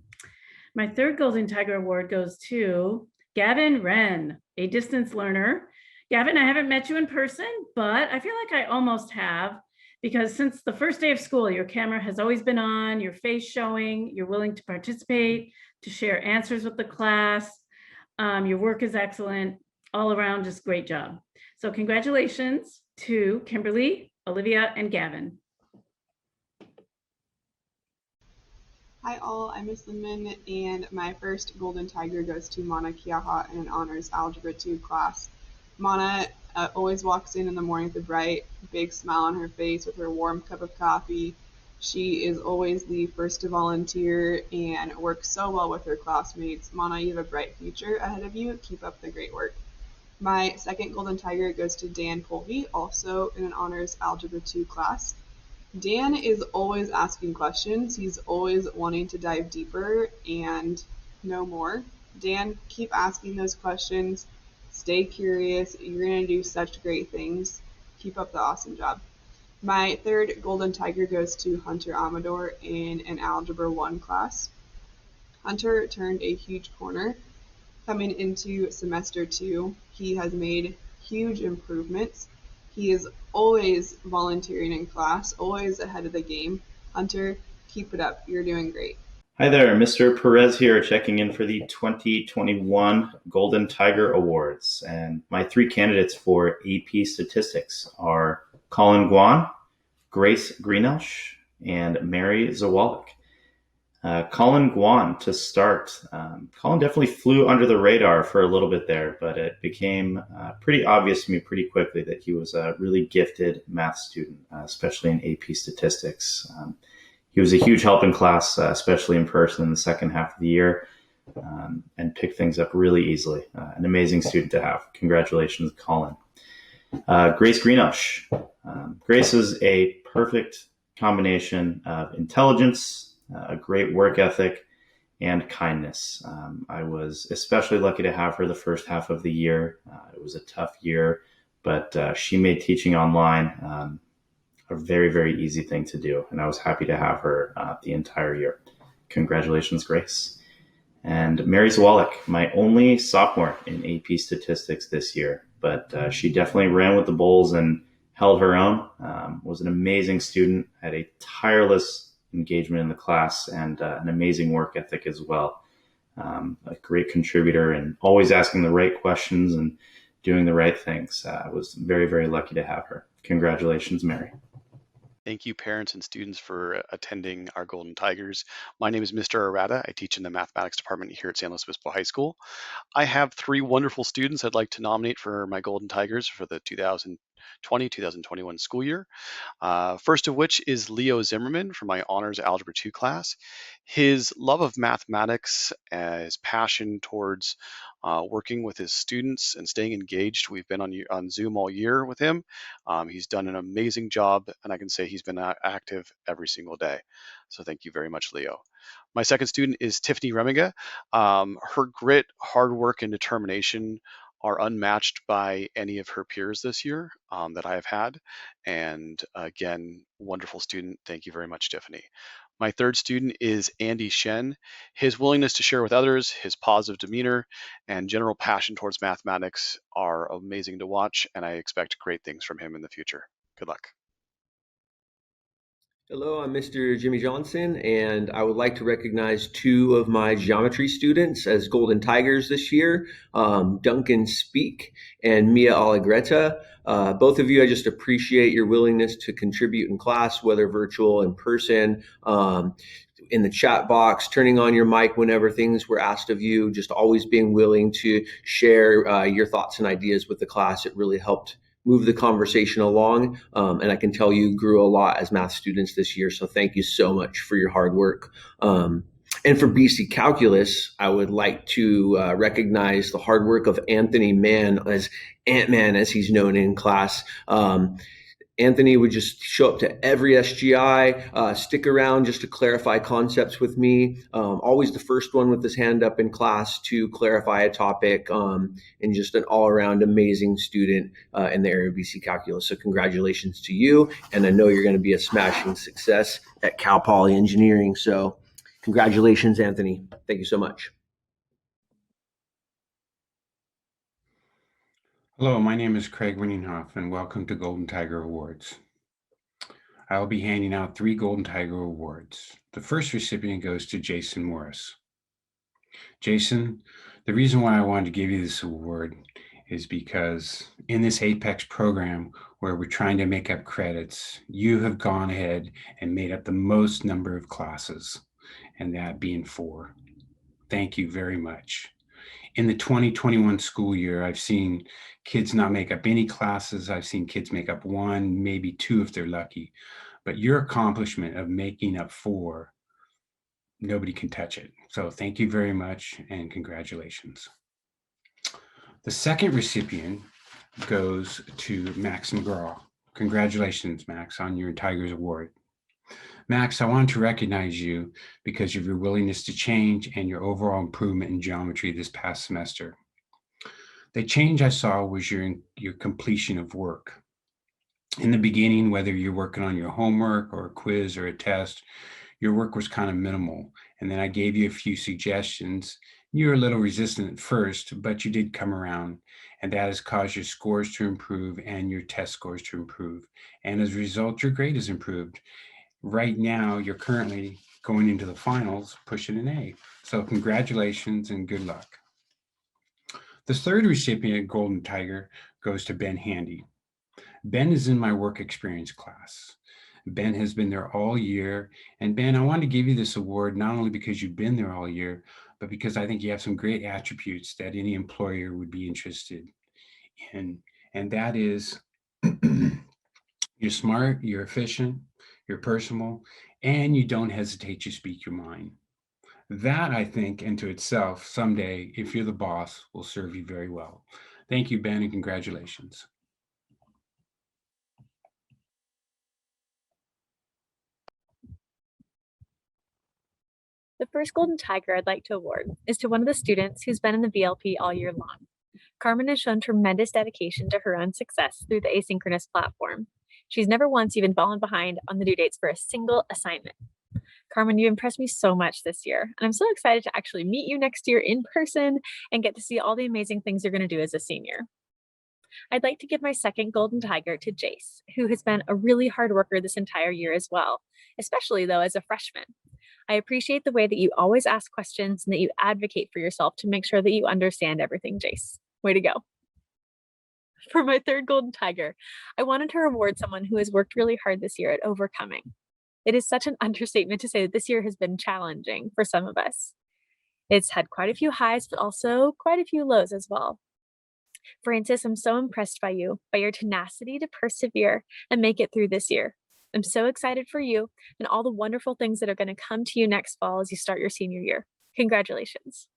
My third Golden Tiger Award goes to Gavin Wren, a distance learner. Gavin, I haven't met you in person, but I feel like I almost have, because since the first day of school, your camera has always been on, your face showing, you're willing to participate, to share answers with the class. Your work is excellent. All around, just great job. So congratulations to Kimberly, Olivia, and Gavin. Hi all, I'm Miss Lindman, and my first Golden Tiger goes to Mana Kiaha in an honors Algebra 2 class. Mana always walks in the morning with a bright, big smile on her face with her warm cup of coffee. She is always the first to volunteer and works so well with her classmates. Mana, you have a bright future ahead of you. Keep up the great work. My second Golden Tiger goes to Dan Polvey, also in an honors Algebra 2 class. Dan is always asking questions. He's always wanting to dive deeper and know more. Dan, keep asking those questions. Stay curious. You're going to do such great things. Keep up the awesome job. My third Golden Tiger goes to Hunter Amador in an Algebra 1 class. Hunter turned a huge corner. Coming into semester 2, he has made huge improvements. He is always volunteering in class, always ahead of the game. Hunter, keep it up. You're doing great. Hi there, Mr. Perez here, checking in for the 2021 Golden Tiger Awards. And my three candidates for AP Statistics are Colin Guan, Grace Greenelsh, and Mary Zawalik. Colin Guan to start. Colin definitely flew under the radar for a little bit there, but it became pretty obvious to me pretty quickly that he was a really gifted math student, especially in AP Statistics. He was a huge help in class, especially in person in the second half of the year, and picked things up really easily. An amazing student to have. Congratulations, Colin. Grace Greenelsh. Grace is a perfect combination of intelligence, a great work ethic, and kindness. I was especially lucky to have her the first half of the year. It was a tough year, but she made teaching online a very, very easy thing to do, and I was happy to have her the entire year. Congratulations, Grace. And Mary Zawalik, my only sophomore in AP Statistics this year, but she definitely ran with the bulls and held her own, was an amazing student, had a tireless engagement in the class, and an amazing work ethic as well. A great contributor and always asking the right questions and doing the right things. I was very, very lucky to have her. Congratulations, Mary. Thank you, parents and students, for attending our Golden Tigers. My name is Mr. Arata. I teach in the mathematics department here at San Luis Obispo High School. I have three wonderful students I'd like to nominate for my Golden Tigers for the 2020-2021 school year. First of which is Leo Zimmerman from my Honors Algebra 2 class. His love of mathematics, his passion towards working with his students and staying engaged. We've been on Zoom all year with him. He's done an amazing job, and I can say he's been active every single day. So thank you very much, Leo. My second student is Tiffany Remiga. Her grit, hard work, and determination are unmatched by any of her peers this year that I have had. And again, wonderful student. Thank you very much, Tiffany. My third student is Andy Shen. His willingness to share with others, his positive demeanor, and general passion towards mathematics are amazing to watch, and I expect great things from him in the future. Good luck. Hello, I'm Mr. Jimmy Johnson, and I would like to recognize two of my geometry students as Golden Tigers this year, Duncan Speak and Mia Allegretta. Both of you, I just appreciate your willingness to contribute in class, whether virtual, in person, in the chat box, turning on your mic whenever things were asked of you, just always being willing to share your thoughts and ideas with the class. It really helped move the conversation along. And I can tell you grew a lot as math students this year. So thank you so much for your hard work. And for BC Calculus, I would like to recognize the hard work of Anthony Mann, as Ant-Man, as he's known in class. Anthony would just show up to every SGI, stick around just to clarify concepts with me. Always the first one with his hand up in class to clarify a topic, and just an all-around amazing student in the area of BC Calculus. So congratulations to you, and I know you're going to be a smashing success at Cal Poly Engineering. So congratulations, Anthony. Thank you so much. Hello, my name is Craig Winninghoff, and welcome to Golden Tiger Awards. I will be handing out 3 Golden Tiger Awards. The first recipient goes to Jason Morris. Jason, the reason why I wanted to give you this award is because in this Apex program where we're trying to make up credits, you have gone ahead and made up the most number of classes, and that being 4. Thank you very much. In the 2021 school year, I've seen kids not make up any classes. I've seen kids make up 1, maybe 2 if they're lucky. But your accomplishment of making up 4, nobody can touch it. So thank you very much and congratulations. The second recipient goes to Max McGraw. Congratulations, Max, on your Tigers Award. Max, I want to recognize you because of your willingness to change and your overall improvement in geometry this past semester. The change I saw was your completion of work. In the beginning, whether you're working on your homework or a quiz or a test, your work was kind of minimal. And then I gave you a few suggestions. You were a little resistant at first, but you did come around. And that has caused your scores to improve and your test scores to improve. And as a result, your grade has improved. Right now, you're currently going into the finals, pushing an A. So congratulations and good luck. The third recipient, Golden Tiger, goes to Ben Handy. Ben is in my work experience class. Ben has been there all year. And Ben, I wanted to give you this award not only because you've been there all year, but because I think you have some great attributes that any employer would be interested in. And that is, you're smart, you're efficient, you're personal, and you don't hesitate to speak your mind. That, I think, into itself, someday, if you're the boss, will serve you very well. Thank you, Ben, and congratulations. The first Golden Tiger I'd like to award is to one of the students who's been in the VLP all year long. Carmen has shown tremendous dedication to her own success through the asynchronous platform. She's never once even fallen behind on the due dates for a single assignment. Carmen, you impressed me so much this year, and I'm so excited to actually meet you next year in person and get to see all the amazing things you're going to do as a senior. I'd like to give my second Golden Tiger to Jace, who has been a really hard worker this entire year as well, especially though as a freshman. I appreciate the way that you always ask questions and that you advocate for yourself to make sure that you understand everything, Jace. Way to go. For my third Golden Tiger, I wanted to reward someone who has worked really hard this year at overcoming. It is such an understatement to say that this year has been challenging for some of us. It's had quite a few highs, but also quite a few lows as well. Francis, I'm so impressed by you, by your tenacity to persevere and make it through this year. I'm so excited for you and all the wonderful things that are going to come to you next fall as you start your senior year. Congratulations.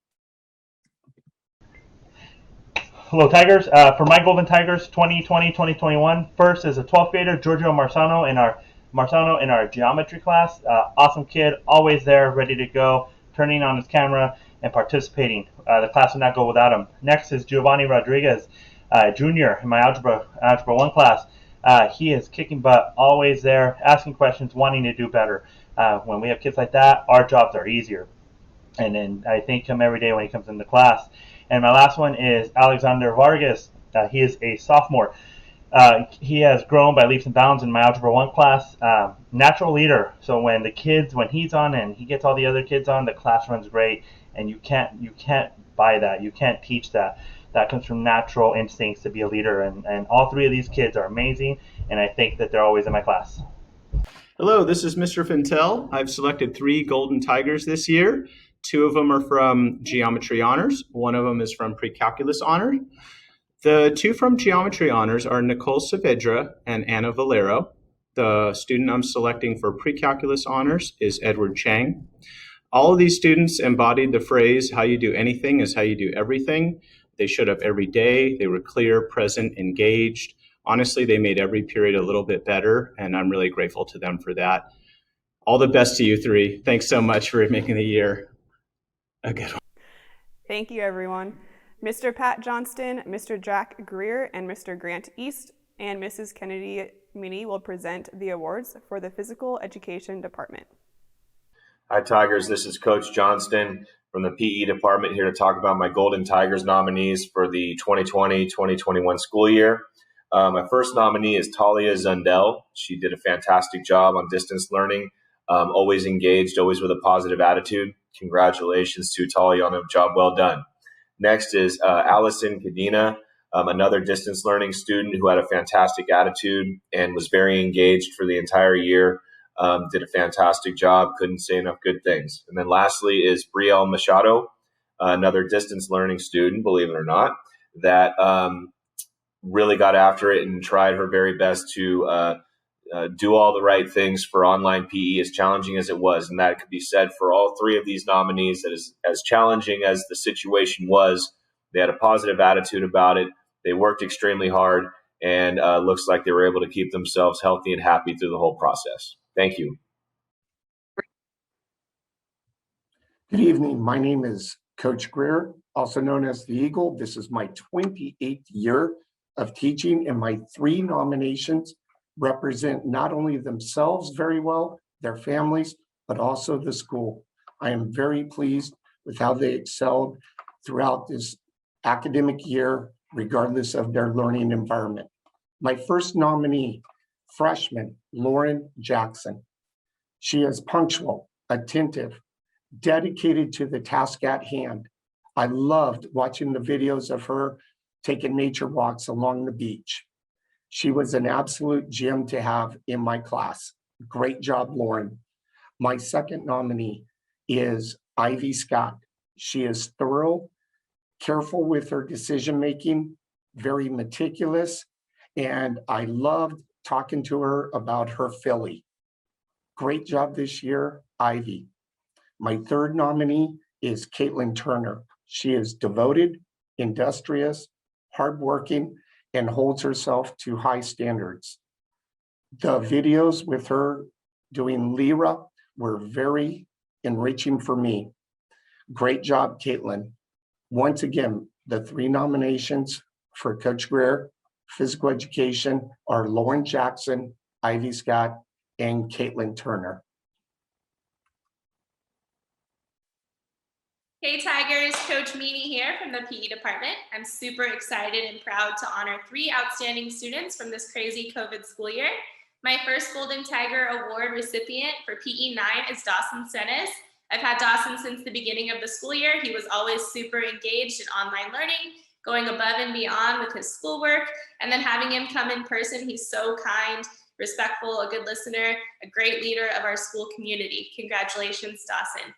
Hello, Tigers. For my Golden Tigers 2020-2021, first is a 12th grader, Giorgio Marzano in our geometry class. Awesome kid, always there, ready to go, turning on his camera and participating. The class would not go without him. Next is Giovanni Rodriguez, junior in my Algebra 1 class. He is kicking butt, always there, asking questions, wanting to do better. When we have kids like that, our jobs are easier. And then I thank him every day when he comes into class. And my last one is Alexander Vargas. He is a sophomore. He has grown by leaps and bounds in my Algebra 1 class. Natural leader. So when he's on and he gets all the other kids on, the class runs great. And you can't buy that. You can't teach that. That comes from natural instincts to be a leader. And all 3 of these kids are amazing. And I think that they're always in my class. Hello, this is Mr. Fintel. I've selected 3 Golden Tigers this year. 2 of them are from Geometry Honors. 1 of them is from Pre-Calculus Honors. The 2 from Geometry Honors are Nicole Saavedra and Anna Valero. The student I'm selecting for Pre-Calculus Honors is Edward Chang. All of these students embodied the phrase, how you do anything is how you do everything. They showed up every day. They were clear, present, engaged. Honestly, they made every period a little bit better, and I'm really grateful to them for that. All the best to you three. Thanks so much for making the year a good one. Thank you, everyone. Mr. Pat Johnston, Mr. Jack Greer, and Mr. Grant East and Mrs. Kennedy Meany will present the awards for the Physical Education Department. Hi, Tigers. This is Coach Johnston from the PE department here to talk about my Golden Tigers nominees for the 2020-2021 school year. My first nominee is Talia Zundell. She did a fantastic job on distance learning, always engaged, always with a positive attitude. Congratulations to Talia on a job well done. Next is Allison Cadena, another distance learning student who had a fantastic attitude and was very engaged for the entire year. Did a fantastic job. Couldn't say enough good things. And then lastly is Brielle Machado, another distance learning student, believe it or not, that really got after it and tried her very best to do all the right things for online PE, as challenging as it was. And that could be said for all three of these nominees. That is, as challenging as the situation was, they had a positive attitude about it. They worked extremely hard, and looks like they were able to keep themselves healthy and happy through the whole process. Thank you. Good evening. My name is Coach Greer, also known as the Eagle. This is my 28th year of teaching, and my three nominations represent not only themselves very well, their families, but also the school. I am very pleased with how they excelled throughout this academic year, regardless of their learning environment. My first nominee, freshman Lauren Jackson. She is punctual, attentive, dedicated to the task at hand. I loved watching the videos of her taking nature walks along the beach. She was an absolute gem to have in my class. Great job, Lauren. My second nominee is Ivy Scott. She is thorough, careful with her decision-making, very meticulous, and I loved talking to her about her filly. Great job this year, Ivy. My third nominee is Caitlin Turner. She is devoted, industrious, hardworking, and holds herself to high standards. The videos with her doing Lyra were very enriching for me. Great job, Caitlin. Once again, the three nominations for Coach Greer Physical Education are Lauren Jackson, Ivy Scott, and Caitlin Turner. Hey Tigers, Coach Meany here from the PE department. I'm super excited and proud to honor three outstanding students from this crazy COVID school year. My first Golden Tiger Award recipient for PE 9 is Dawson Senes. I've had Dawson since the beginning of the school year. He was always super engaged in online learning, going above and beyond with his schoolwork, and then having him come in person. He's so kind, respectful, a good listener, a great leader of our school community. Congratulations, Dawson.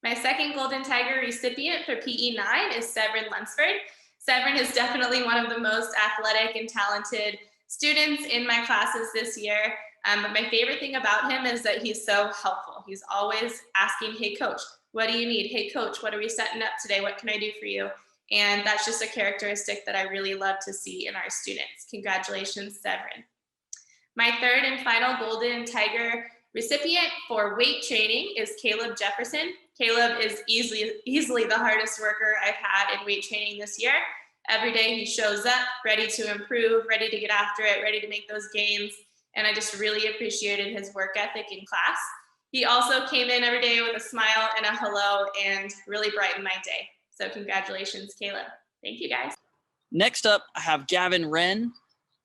My second Golden Tiger recipient for PE 9 is Severin Lunsford. Severin is definitely one of the most athletic and talented students in my classes this year. But my favorite thing about him is that he's so helpful. He's always asking, hey coach, what do you need? Hey coach, what are we setting up today? What can I do for you? And that's just a characteristic that I really love to see in our students. Congratulations, Severin. My third and final Golden Tiger recipient for weight training is Caleb Jefferson. Caleb is easily the hardest worker I've had in weight training this year. Every day he shows up, ready to improve, ready to get after it, ready to make those gains. And I just really appreciated his work ethic in class. He also came in every day with a smile and a hello and really brightened my day. So congratulations, Caleb. Thank you, guys. Next up, I have Gavin Wren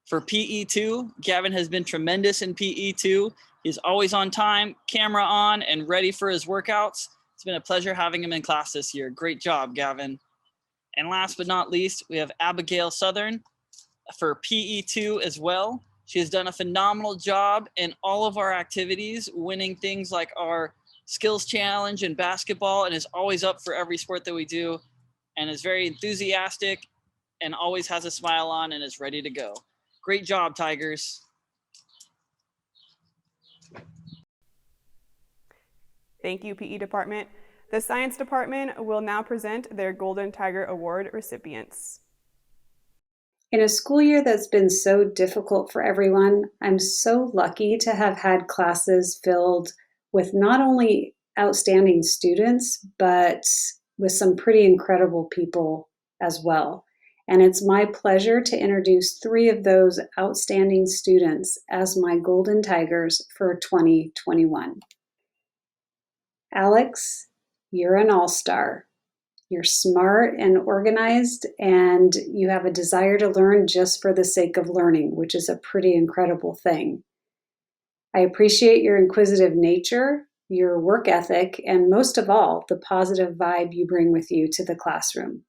for PE2. Gavin has been tremendous in PE2. He's always on time, camera on, and ready for his workouts. It's been a pleasure having him in class this year. Great job, Gavin. And last but not least, we have Abigail Southern for PE2 as well. She has done a phenomenal job in all of our activities, winning things like our skills challenge in basketball, and is always up for every sport that we do, and is very enthusiastic and always has a smile on and is ready to go. Great job, Tigers. Thank you, PE department. The science department will now present their Golden Tiger Award recipients. In a school year that's been so difficult for everyone, I'm so lucky to have had classes filled with not only outstanding students, but with some pretty incredible people as well. And it's my pleasure to introduce 3 of those outstanding students as my Golden Tigers for 2021. Alex, you're an all-star. You're smart and organized, and you have a desire to learn just for the sake of learning, which is a pretty incredible thing. I appreciate your inquisitive nature, your work ethic, and most of all, the positive vibe you bring with you to the classroom.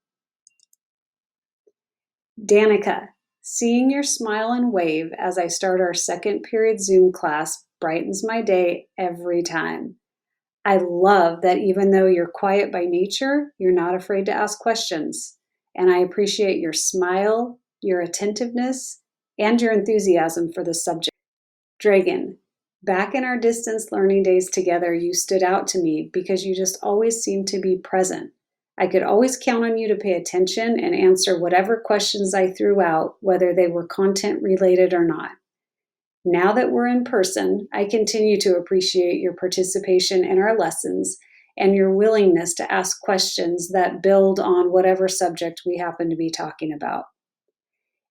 Danica, seeing your smile and wave as I start our second period Zoom class brightens my day every time. I love that even though you're quiet by nature, you're not afraid to ask questions. And I appreciate your smile, your attentiveness, and your enthusiasm for the subject. Dragon, back in our distance learning days together, you stood out to me because you just always seemed to be present. I could always count on you to pay attention and answer whatever questions I threw out, whether they were content related or not. Now that we're in person, I continue to appreciate your participation in our lessons and your willingness to ask questions that build on whatever subject we happen to be talking about.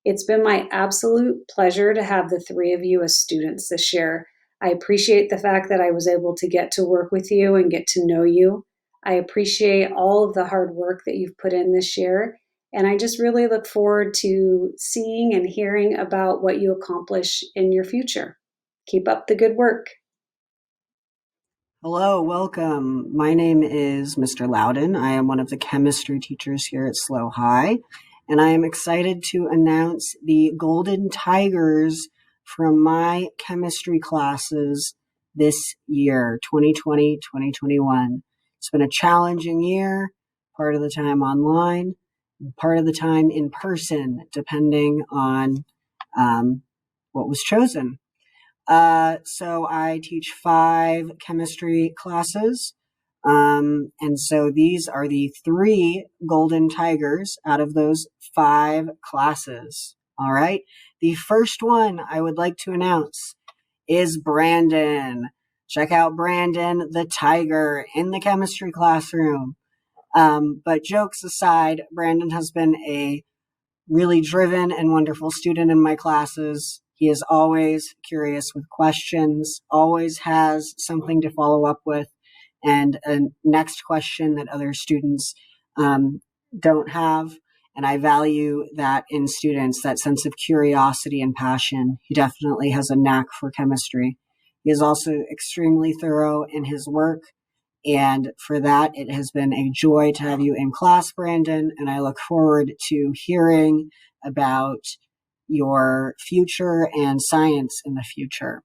It's been my absolute pleasure to have the 3 of you as students this year. I appreciate the fact that I was able to get to work with you and get to know you. I appreciate all of the hard work that you've put in this year. And I just really look forward to seeing and hearing about what you accomplish in your future. Keep up the good work. Hello, welcome. My name is Mr. Loudon. I am one of the chemistry teachers here at SLO High, and I am excited to announce the Golden Tigers from my chemistry classes this year, 2020-2021. It's been a challenging year, part of the time online, part of the time in person, depending on what was chosen. So I teach 5 chemistry classes. And so these are the 3 Golden Tigers out of those 5 classes. All right. The first one I would like to announce is Brandon. Check out Brandon the Tiger in the chemistry classroom. But jokes aside, Brandon has been a really driven and wonderful student in my classes. He is always curious with questions, always has something to follow up with, and a next question that other students don't have. And I value that in students, that sense of curiosity and passion. He definitely has a knack for chemistry. He is also extremely thorough in his work. And for that, it has been a joy to have you in class, Brandon, and I look forward to hearing about your future and science in the future.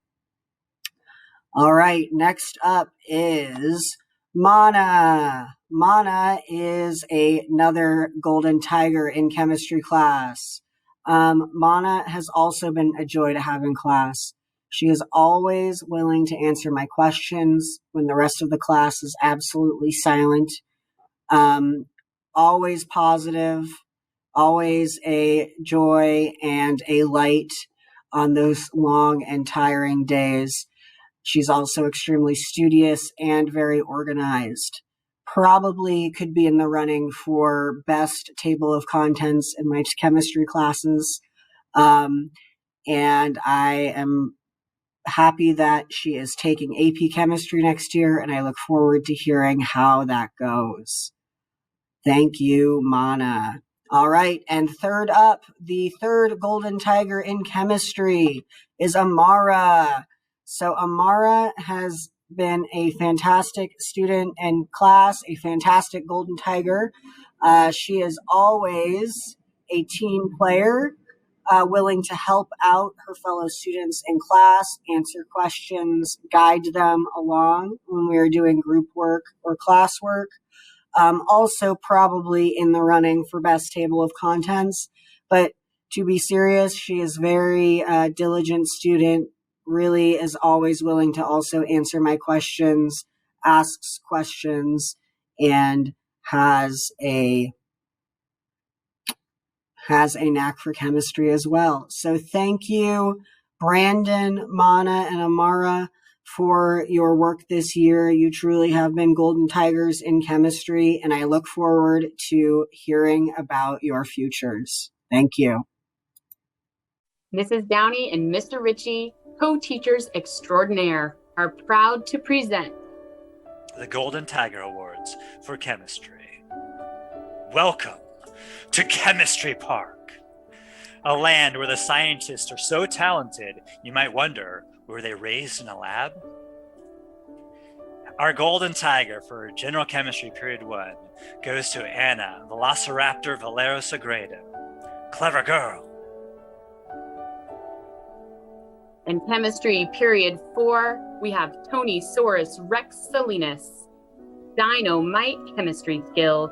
All right, next up is Mana. Mana is another Golden Tiger in chemistry class. Mana has also been a joy to have in class. She is always willing to answer my questions when the rest of the class is absolutely silent. Always positive, always a joy and a light on those long and tiring days. She's also extremely studious and very organized. Probably could be in the running for best table of contents in my chemistry classes. And I am happy that she is taking AP Chemistry next year, and I look forward to hearing how that goes. Thank you, Mana. All right, and third up, the 3rd Golden Tiger in chemistry is Amara. So Amara has been a fantastic student in class, a fantastic Golden Tiger. She is always a team player, willing to help out her fellow students in class, answer questions, guide them along when we are doing group work or classwork. Also probably in the running for best table of contents. But to be serious, she is very diligent student, really is always willing to also answer my questions, asks questions, and has a has a knack for chemistry as well. So thank you, Brandon, Mana, and Amara, for your work this year. You truly have been golden tigers in chemistry, and I look forward to hearing about your futures. Thank you. Mrs. Downey and Mr. Ritchie, co-teachers extraordinaire, are proud to present the Golden Tiger Awards for Chemistry. Welcome to Chemistry Park, a land where the scientists are so talented you might wonder, were they raised in a lab? Our Golden Tiger for General Chemistry Period 1 goes to Anna Velociraptor Valero Sagredo. Clever girl. In Chemistry Period 4, we have Tony Saurus Rex Salinas, dynamite chemistry skills.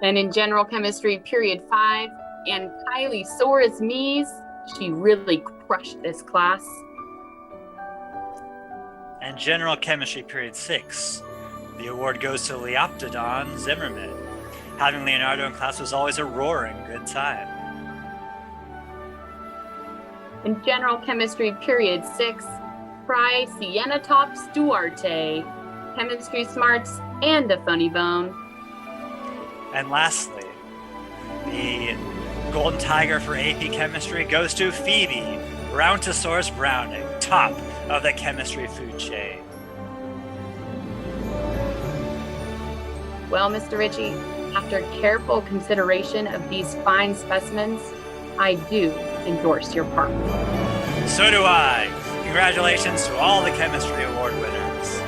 And in General Chemistry Period 5, and Kylie Saurus Mies, she really crushed this class. And General Chemistry Period 6, the award goes to Leoptodon Zimmerman. Having Leonardo in class was always a roaring good time. In General Chemistry Period 6, Fry Sienatops Duarte, chemistry smarts and a funny bone. And lastly, the Golden Tiger for AP Chemistry goes to Phoebe Brontosaurus Browning, top of the chemistry food chain. Well, Mr. Ritchie, after careful consideration of these fine specimens, I do endorse your park. So do I. Congratulations to all the Chemistry Award winners.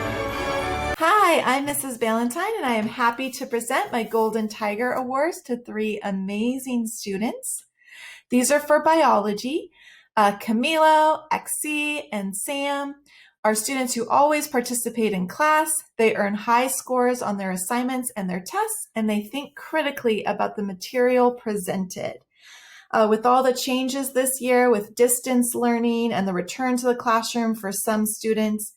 Hi, I'm Mrs. Ballantyne, and I am happy to present my Golden Tiger Awards to 3 amazing students. These are for biology. Camilo, XC, and Sam are students who always participate in class. They earn high scores on their assignments and their tests, and they think critically about the material presented. With all the changes this year with distance learning and the return to the classroom for some students,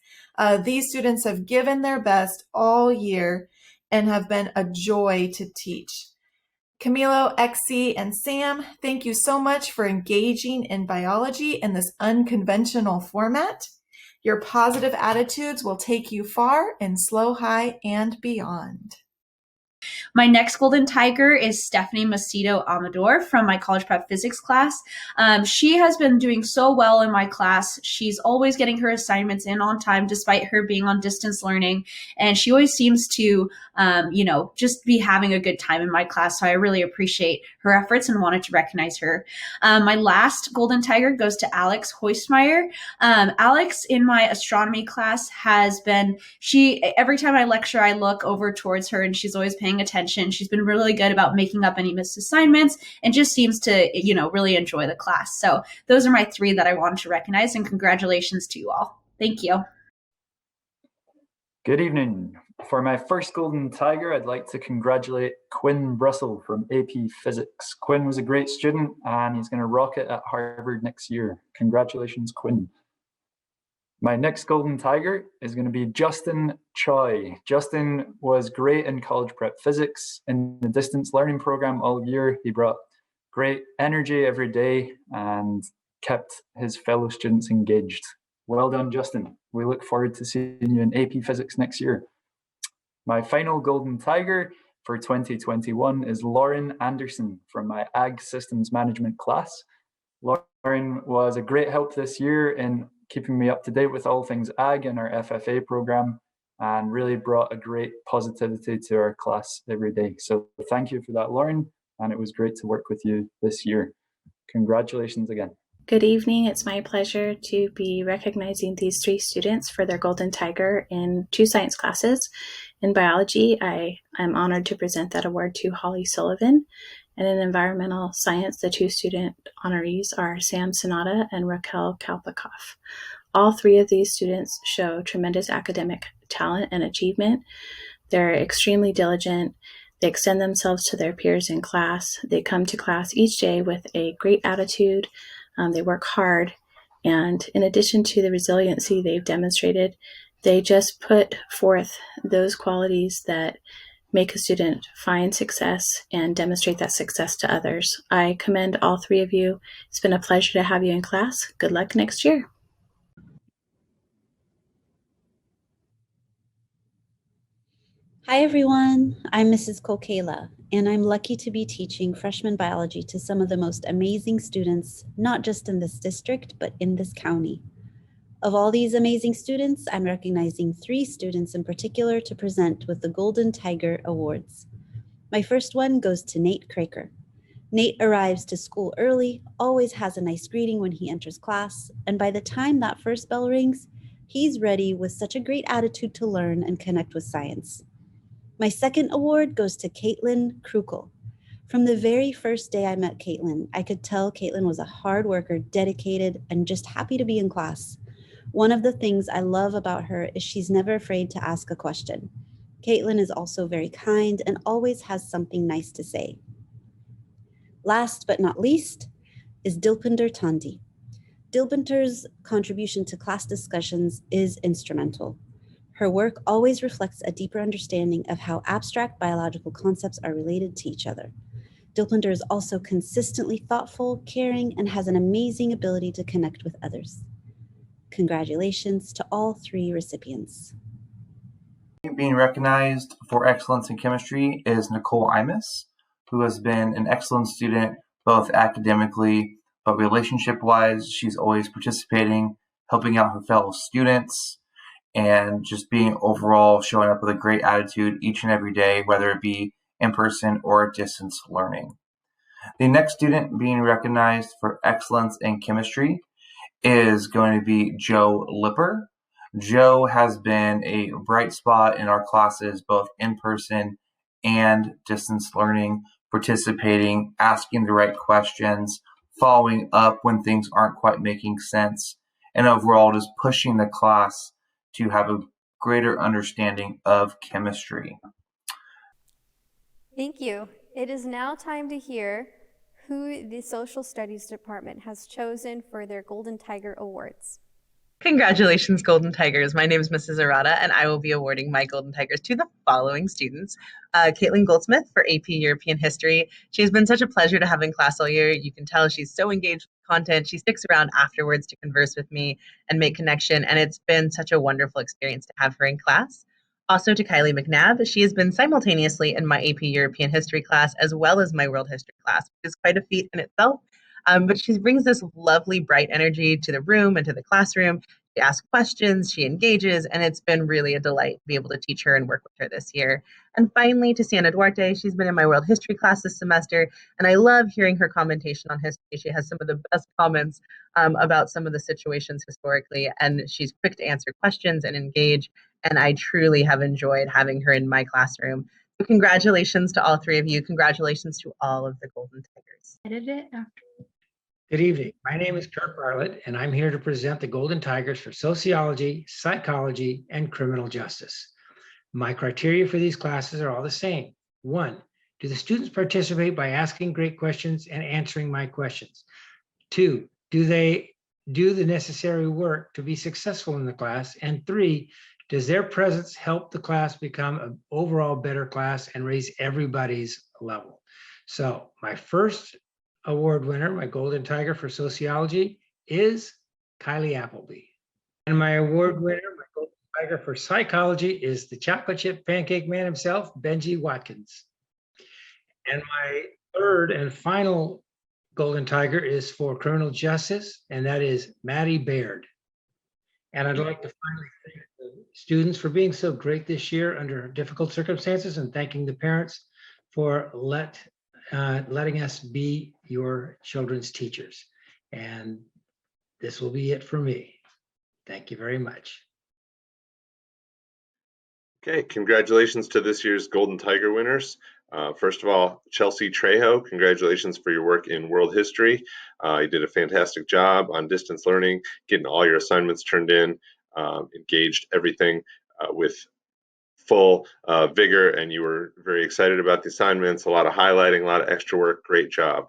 these students have given their best all year and have been a joy to teach. Camilo, XC, and Sam, thank you so much for engaging in biology in this unconventional format. Your positive attitudes will take you far in Slow High and beyond. My next Golden Tiger is Stephanie Macedo Amador from my college prep physics class. She has been doing so well in my class. She's always getting her assignments in on time despite her being on distance learning. And she always seems to, just be having a good time in my class. So I really appreciate her efforts and wanted to recognize her. My last Golden Tiger goes to Alex Hoistmeyer. Alex in my astronomy class has been, every time I lecture, I look over towards her and she's always paying attention. She's been really good about making up any missed assignments and just seems to, really enjoy the class. So those are my 3 that I wanted to recognize, and congratulations to you all. Thank you. Good evening. For my first Golden Tiger, I'd like to congratulate Quinn Brussel from AP Physics. Quinn was a great student and he's going to rock it at Harvard next year. Congratulations, Quinn. My next Golden Tiger is going to be Justin Choi. Justin was great in college prep physics in the distance learning program all year. He brought great energy every day and kept his fellow students engaged. Well done, Justin. We look forward to seeing you in AP Physics next year. My final Golden Tiger for 2021 is Lauren Anderson from my Ag Systems Management class. Lauren was a great help this year in keeping me up to date with all things ag in our FFA program and really brought a great positivity to our class every day. So thank you for that, Lauren, and it was great to work with you this year. Congratulations again. Good evening. It's my pleasure to be recognizing these 3 students for their Golden Tiger in 2 science classes. In biology, I am honored to present that award to Holly Sullivan. And in environmental science, the 2 student honorees are Sam Sonata and Raquel Kalpakoff. All 3 of these students show tremendous academic talent and achievement. They're extremely diligent. They extend themselves to their peers in class. They come to class each day with a great attitude. They work hard. And in addition to the resiliency they've demonstrated, they just put forth those qualities that make a student find success and demonstrate that success to others. I commend all three of you. It's been a pleasure to have you in class. Good luck next year. Hi everyone, I'm Mrs. Kokela, and I'm lucky to be teaching freshman biology to some of the most amazing students, not just in this district, but in this county. Of all these amazing students, I'm recognizing 3 students in particular to present with the Golden Tiger Awards. My first one goes to Nate Craker. Nate arrives to school early, always has a nice greeting when he enters class, and by the time that first bell rings, he's ready with such a great attitude to learn and connect with science. My second award goes to Caitlin Krukel. From the very first day I met Caitlin, I could tell Caitlin was a hard worker, dedicated, and just happy to be in class. One of the things I love about her is she's never afraid to ask a question. Caitlin is also very kind and always has something nice to say. Last but not least is Dilpinder Tandi. Dilpinder's contribution to class discussions is instrumental. Her work always reflects a deeper understanding of how abstract biological concepts are related to each other. Dilpinder is also consistently thoughtful, caring, and has an amazing ability to connect with others. Congratulations to all 3 recipients. Being recognized for excellence in chemistry is Nicole Imus, who has been an excellent student both academically but relationship-wise. She's always participating, helping out her fellow students, and just being overall showing up with a great attitude each and every day, whether it be in person or distance learning. The next student being recognized for excellence in chemistry is going to be Joe Lipper. Joe has been a bright spot in our classes, both in person and distance learning, participating, asking the right questions, following up when things aren't quite making sense, and overall just pushing the class to have a greater understanding of chemistry. Thank you. It is now time to hear who the Social Studies Department has chosen for their Golden Tiger Awards. Congratulations, Golden Tigers. My name is Mrs. Arata, and I will be awarding my Golden Tigers to the following students. Caitlin Goldsmith for AP European History. She's been such a pleasure to have in class all year. You can tell she's so engaged with content. She sticks around afterwards to converse with me and make connection, and it's been such a wonderful experience to have her in class. Also to Kylie McNabb, she has been simultaneously in my AP European History class as well as my World History class, which is quite a feat in itself. But she brings this lovely, bright energy to the room and to the classroom. She asks questions, she engages, and it's been really a delight to be able to teach her and work with her this year. And finally, to Sienna Duarte, she's been in my World History class this semester, and I love hearing her commentation on history. She has some of the best comments about some of the situations historically, and she's quick to answer questions and engage, and I truly have enjoyed having her in my classroom. So congratulations to all 3 of you. Congratulations to all of the Golden Tigers. Edit it after. Good evening. My name is Kurt Bartlett, and I'm here to present the Golden Tigers for Sociology, Psychology, and Criminal Justice. My criteria for these classes are all the same. 1, do the students participate by asking great questions and answering my questions? 2, do they do the necessary work to be successful in the class? And 3, does their presence help the class become an overall better class and raise everybody's level? So my first award winner, my Golden Tiger for Sociology, is Kylie Appleby. And my award winner, my Golden Tiger for Psychology, is the chocolate chip pancake man himself, Benji Watkins. And my third and final Golden Tiger is for Criminal Justice, and that is Maddie Baird. And I'd like to finally thank the students for being so great this year under difficult circumstances, and thanking the parents for letting us be your children's teachers. And this will be it for me. Thank you very much. Okay, congratulations to this year's Golden Tiger winners. First of all, Chelsea Trejo, congratulations for your work in world history. You did a fantastic job on distance learning, getting all your assignments turned in, engaged everything with full vigor, and you were very excited about the assignments, a lot of highlighting, a lot of extra work. Great job.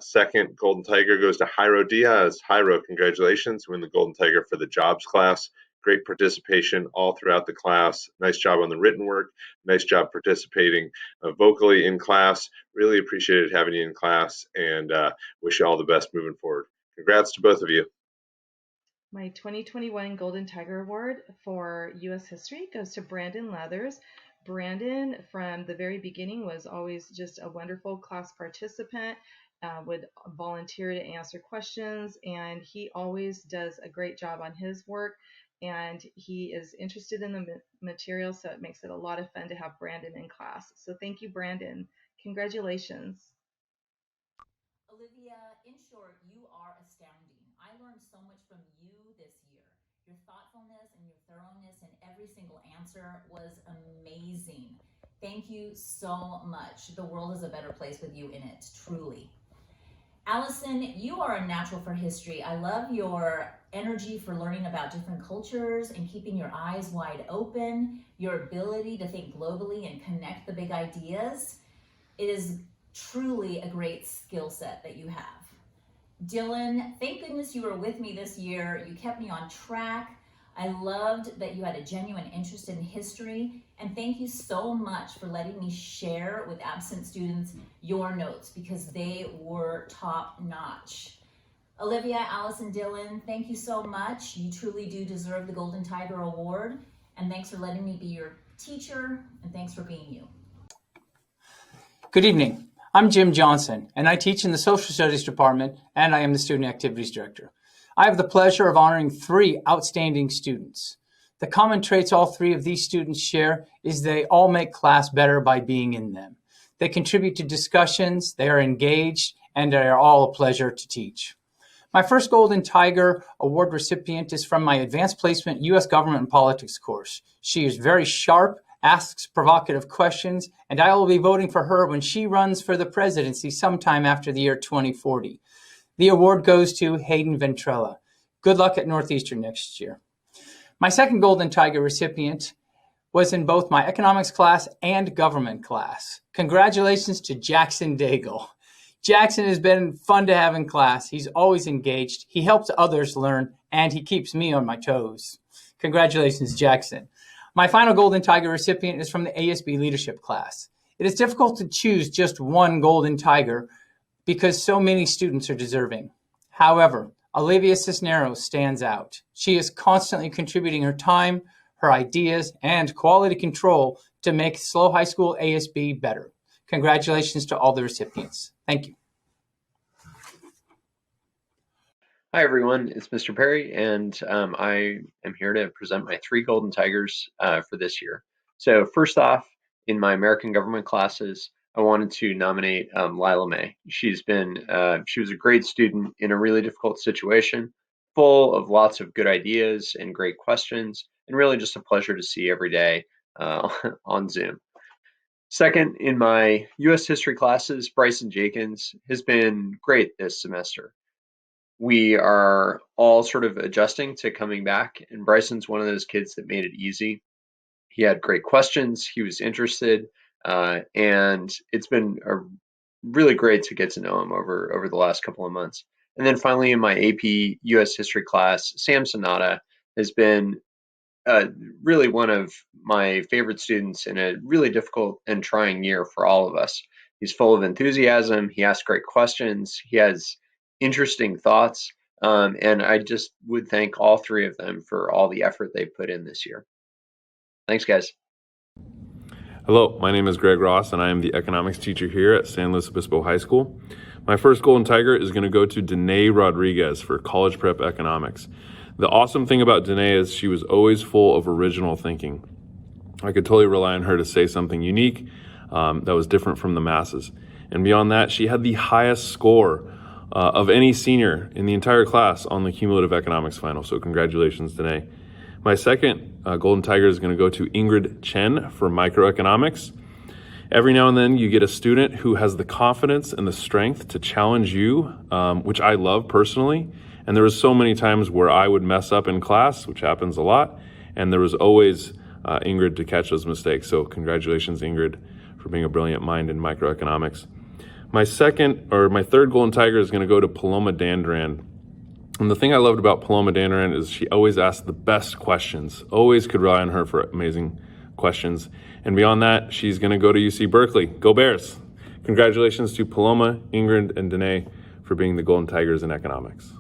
Second Golden Tiger goes to Jairo Diaz. Jairo, congratulations. You win the Golden Tiger for the jobs class. great participation all throughout the class. Nice job on the written work. Nice job participating vocally in class. Really appreciated having you in class, and wish you all the best moving forward. Congrats to both of you. My 2021 Golden Tiger Award for U.S. History goes to Brandon Leathers. Brandon, from the very beginning, was always just a wonderful class participant, would volunteer to answer questions, and he always does a great job on his work, and he is interested in the material, so it makes it a lot of fun to have Brandon in class. So thank you, Brandon. Congratulations. Olivia, in short, you are astounding. I learned so much from you this year. Your thoughtfulness and your thoroughness in every single answer was amazing. Thank you so much. The world is a better place with you in it, truly. Allison, you are a natural for history. I love your energy for learning about different cultures and keeping your eyes wide open, your ability to think globally and connect the big ideas. It is truly a great skill set that you have. Dylan, thank goodness you were with me this year. You kept me on track. I loved that you had a genuine interest in history, and thank you so much for letting me share with absent students your notes because they were top notch. Olivia, Allison, Dylan, thank you so much. You truly do deserve the Golden Tiger Award, and thanks for letting me be your teacher, and thanks for being you. Good evening. I'm Jim Johnson, and I teach in the Social Studies Department, and I am the Student Activities Director. I have the pleasure of honoring 3 outstanding students. The common traits all 3 of these students share is they all make class better by being in them. They contribute to discussions, they are engaged, and they are all a pleasure to teach. My first Golden Tiger Award recipient is from my Advanced Placement U.S. Government and Politics course. She is very sharp, asks provocative questions, and I will be voting for her when she runs for the presidency sometime after the year 2040. The award goes to Hayden Ventrella. Good luck at Northeastern next year. My second Golden Tiger recipient was in both my economics class and government class. Congratulations to Jackson Daigle. Jackson has been fun to have in class. He's always engaged. He helps others learn, and he keeps me on my toes. Congratulations, Jackson. My final Golden Tiger recipient is from the ASB leadership class. It is difficult to choose just one Golden Tiger because so many students are deserving. However, Olivia Cisneros stands out. She is constantly contributing her time, her ideas, and quality control to make SLO High School ASB better. Congratulations to all the recipients. Thank you. Hi, everyone. It's Mr. Perry, and I am here to present my 3 Golden Tigers for this year. So first off, in my American government classes, I wanted to nominate Lila May. She was a great student in a really difficult situation, full of lots of good ideas and great questions, and really just a pleasure to see every day on Zoom. Second, in my U.S. history classes, Bryson Jenkins has been great this semester. We are all sort of adjusting to coming back, and Bryson's one of those kids that made it easy. He had great questions, he was interested, and it's been really great to get to know him over the last couple of months. And then finally, in my AP U.S. history class, Sam Sonata has been really one of my favorite students in a really difficult and trying year for all of us. He's full of enthusiasm, he asks great questions, he has interesting thoughts, and I just would thank all 3 of them for all the effort they put in this year. Thanks, guys. Hello, my name is Greg Ross, and I am the economics teacher here at San Luis Obispo High School. My first Golden Tiger is going to go to Danae Rodriguez for College Prep Economics. The awesome thing about Danae is she was always full of original thinking. I could totally rely on her to say something unique that was different from the masses. And beyond that, she had the highest score of any senior in the entire class on the cumulative economics final. So congratulations, Danae. My second Golden Tiger is going to go to Ingrid Chen for microeconomics. Every now and then you get a student who has the confidence and the strength to challenge you, which I love personally. And there was so many times where I would mess up in class, which happens a lot. And there was always Ingrid to catch those mistakes. So congratulations, Ingrid, for being a brilliant mind in microeconomics. My third Golden Tiger is going to go to Paloma Dandran. And the thing I loved about Paloma Danaran is she always asked the best questions, always could rely on her for amazing questions. And beyond that, she's going to go to UC Berkeley. Go Bears! Congratulations to Paloma, Ingrid, and Danae for being the Golden Tigers in economics.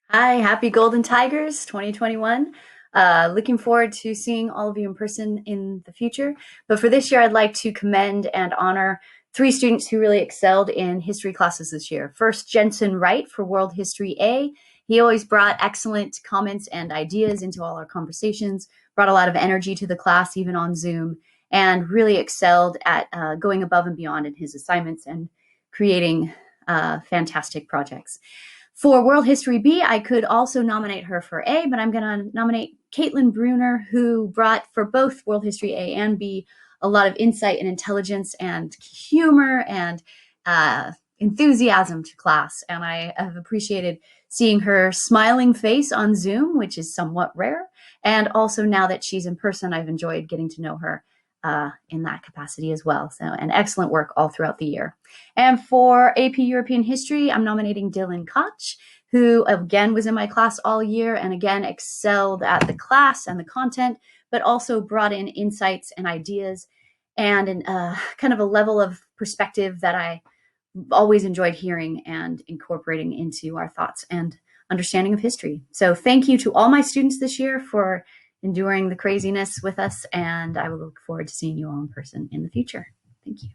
Hi, happy Golden Tigers 2021. Looking forward to seeing all of you in person in the future. But for this year, I'd like to commend and honor 3 students who really excelled in history classes this year. First, Jensen Wright for World History A. He always brought excellent comments and ideas into all our conversations, brought a lot of energy to the class, even on Zoom, and really excelled at going above and beyond in his assignments and creating fantastic projects. For World History B, I could also nominate her for A, but I'm going to nominate Caitlin Bruner, who brought for both World History A and B a lot of insight and intelligence and humor and enthusiasm to class. And I have appreciated seeing her smiling face on Zoom, which is somewhat rare. And also now that she's in person, I've enjoyed getting to know her in that capacity as well. So, and excellent work all throughout the year. And for AP European History, I'm nominating Dylan Koch, who again was in my class all year and again excelled at the class and the content, but also brought in insights and ideas and kind of a level of perspective that I always enjoyed hearing and incorporating into our thoughts and understanding of history. So thank you to all my students this year for enduring the craziness with us, and I will look forward to seeing you all in person in the future. Thank you.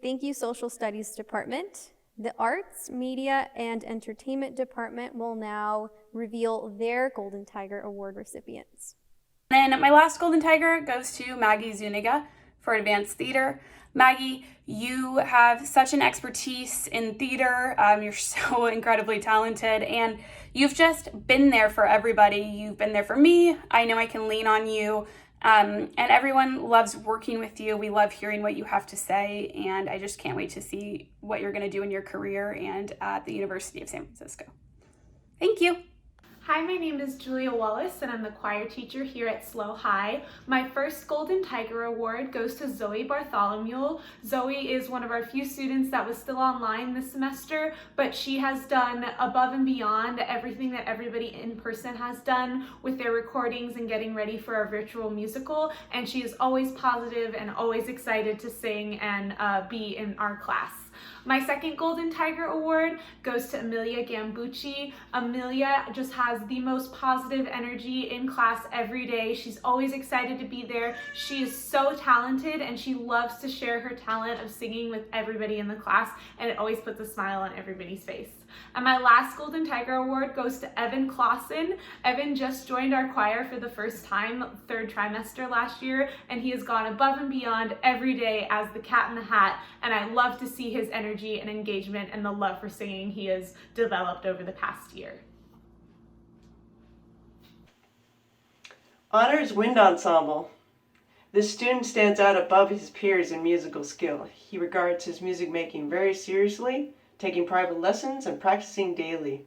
Thank you, Social Studies Department. The Arts, Media, and Entertainment Department will now reveal their Golden Tiger Award recipients. And my last Golden Tiger goes to Maggie Zuniga for Advanced Theater. Maggie, you have such an expertise in theater. You're so incredibly talented, and you've just been there for everybody. You've been there for me. I know I can lean on you, and everyone loves working with you. We love hearing what you have to say, and I just can't wait to see what you're going to do in your career and at the University of San Francisco. Thank you. Hi, my name is Julia Wallace and I'm the choir teacher here at SLO High. My first Golden Tiger Award goes to Zoe Bartholomew. Zoe is one of our few students that was still online this semester, but she has done above and beyond everything that everybody in person has done with their recordings and getting ready for our virtual musical, and she is always positive and always excited to sing and be in our class. My second Golden Tiger Award goes to Amelia Gambucci. Amelia just has the most positive energy in class every day. She's always excited to be there. She is so talented and she loves to share her talent of singing with everybody in the class, and it always puts a smile on everybody's face. And my last Golden Tiger Award goes to Evan Clausen. Evan just joined our choir for the first time, 3rd trimester last year, and he has gone above and beyond every day as the cat in the hat, and I love to see his energy and engagement and the love for singing he has developed over the past year. Honors Wind Ensemble. This student stands out above his peers in musical skill. He regards his music making very seriously, taking private lessons and practicing daily.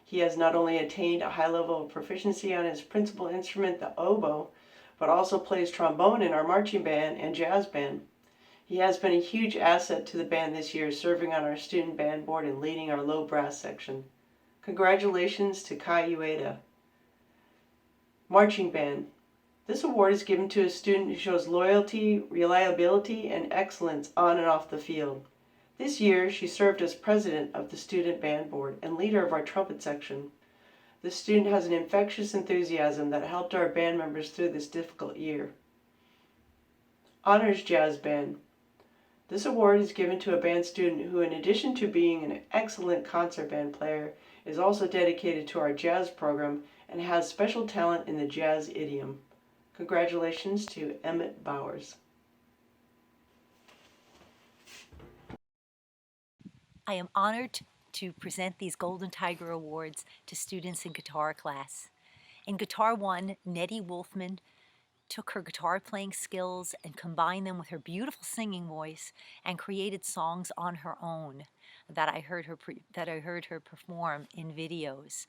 He has not only attained a high level of proficiency on his principal instrument, the oboe, but also plays trombone in our marching band and jazz band. He has been a huge asset to the band this year, serving on our student band board and leading our low brass section. Congratulations to Kai Ueda. Marching band. This award is given to a student who shows loyalty, reliability, and excellence on and off the field. This year, she served as president of the student band board and leader of our trumpet section. This student has an infectious enthusiasm that helped our band members through this difficult year. Honors Jazz Band. This award is given to a band student who, in addition to being an excellent concert band player, is also dedicated to our jazz program and has special talent in the jazz idiom. Congratulations to Emmett Bowers. I am honored to present these Golden Tiger Awards to students in guitar class. In Guitar 1, Nettie Wolfman took her guitar playing skills and combined them with her beautiful singing voice and created songs on her own that I heard her perform in videos.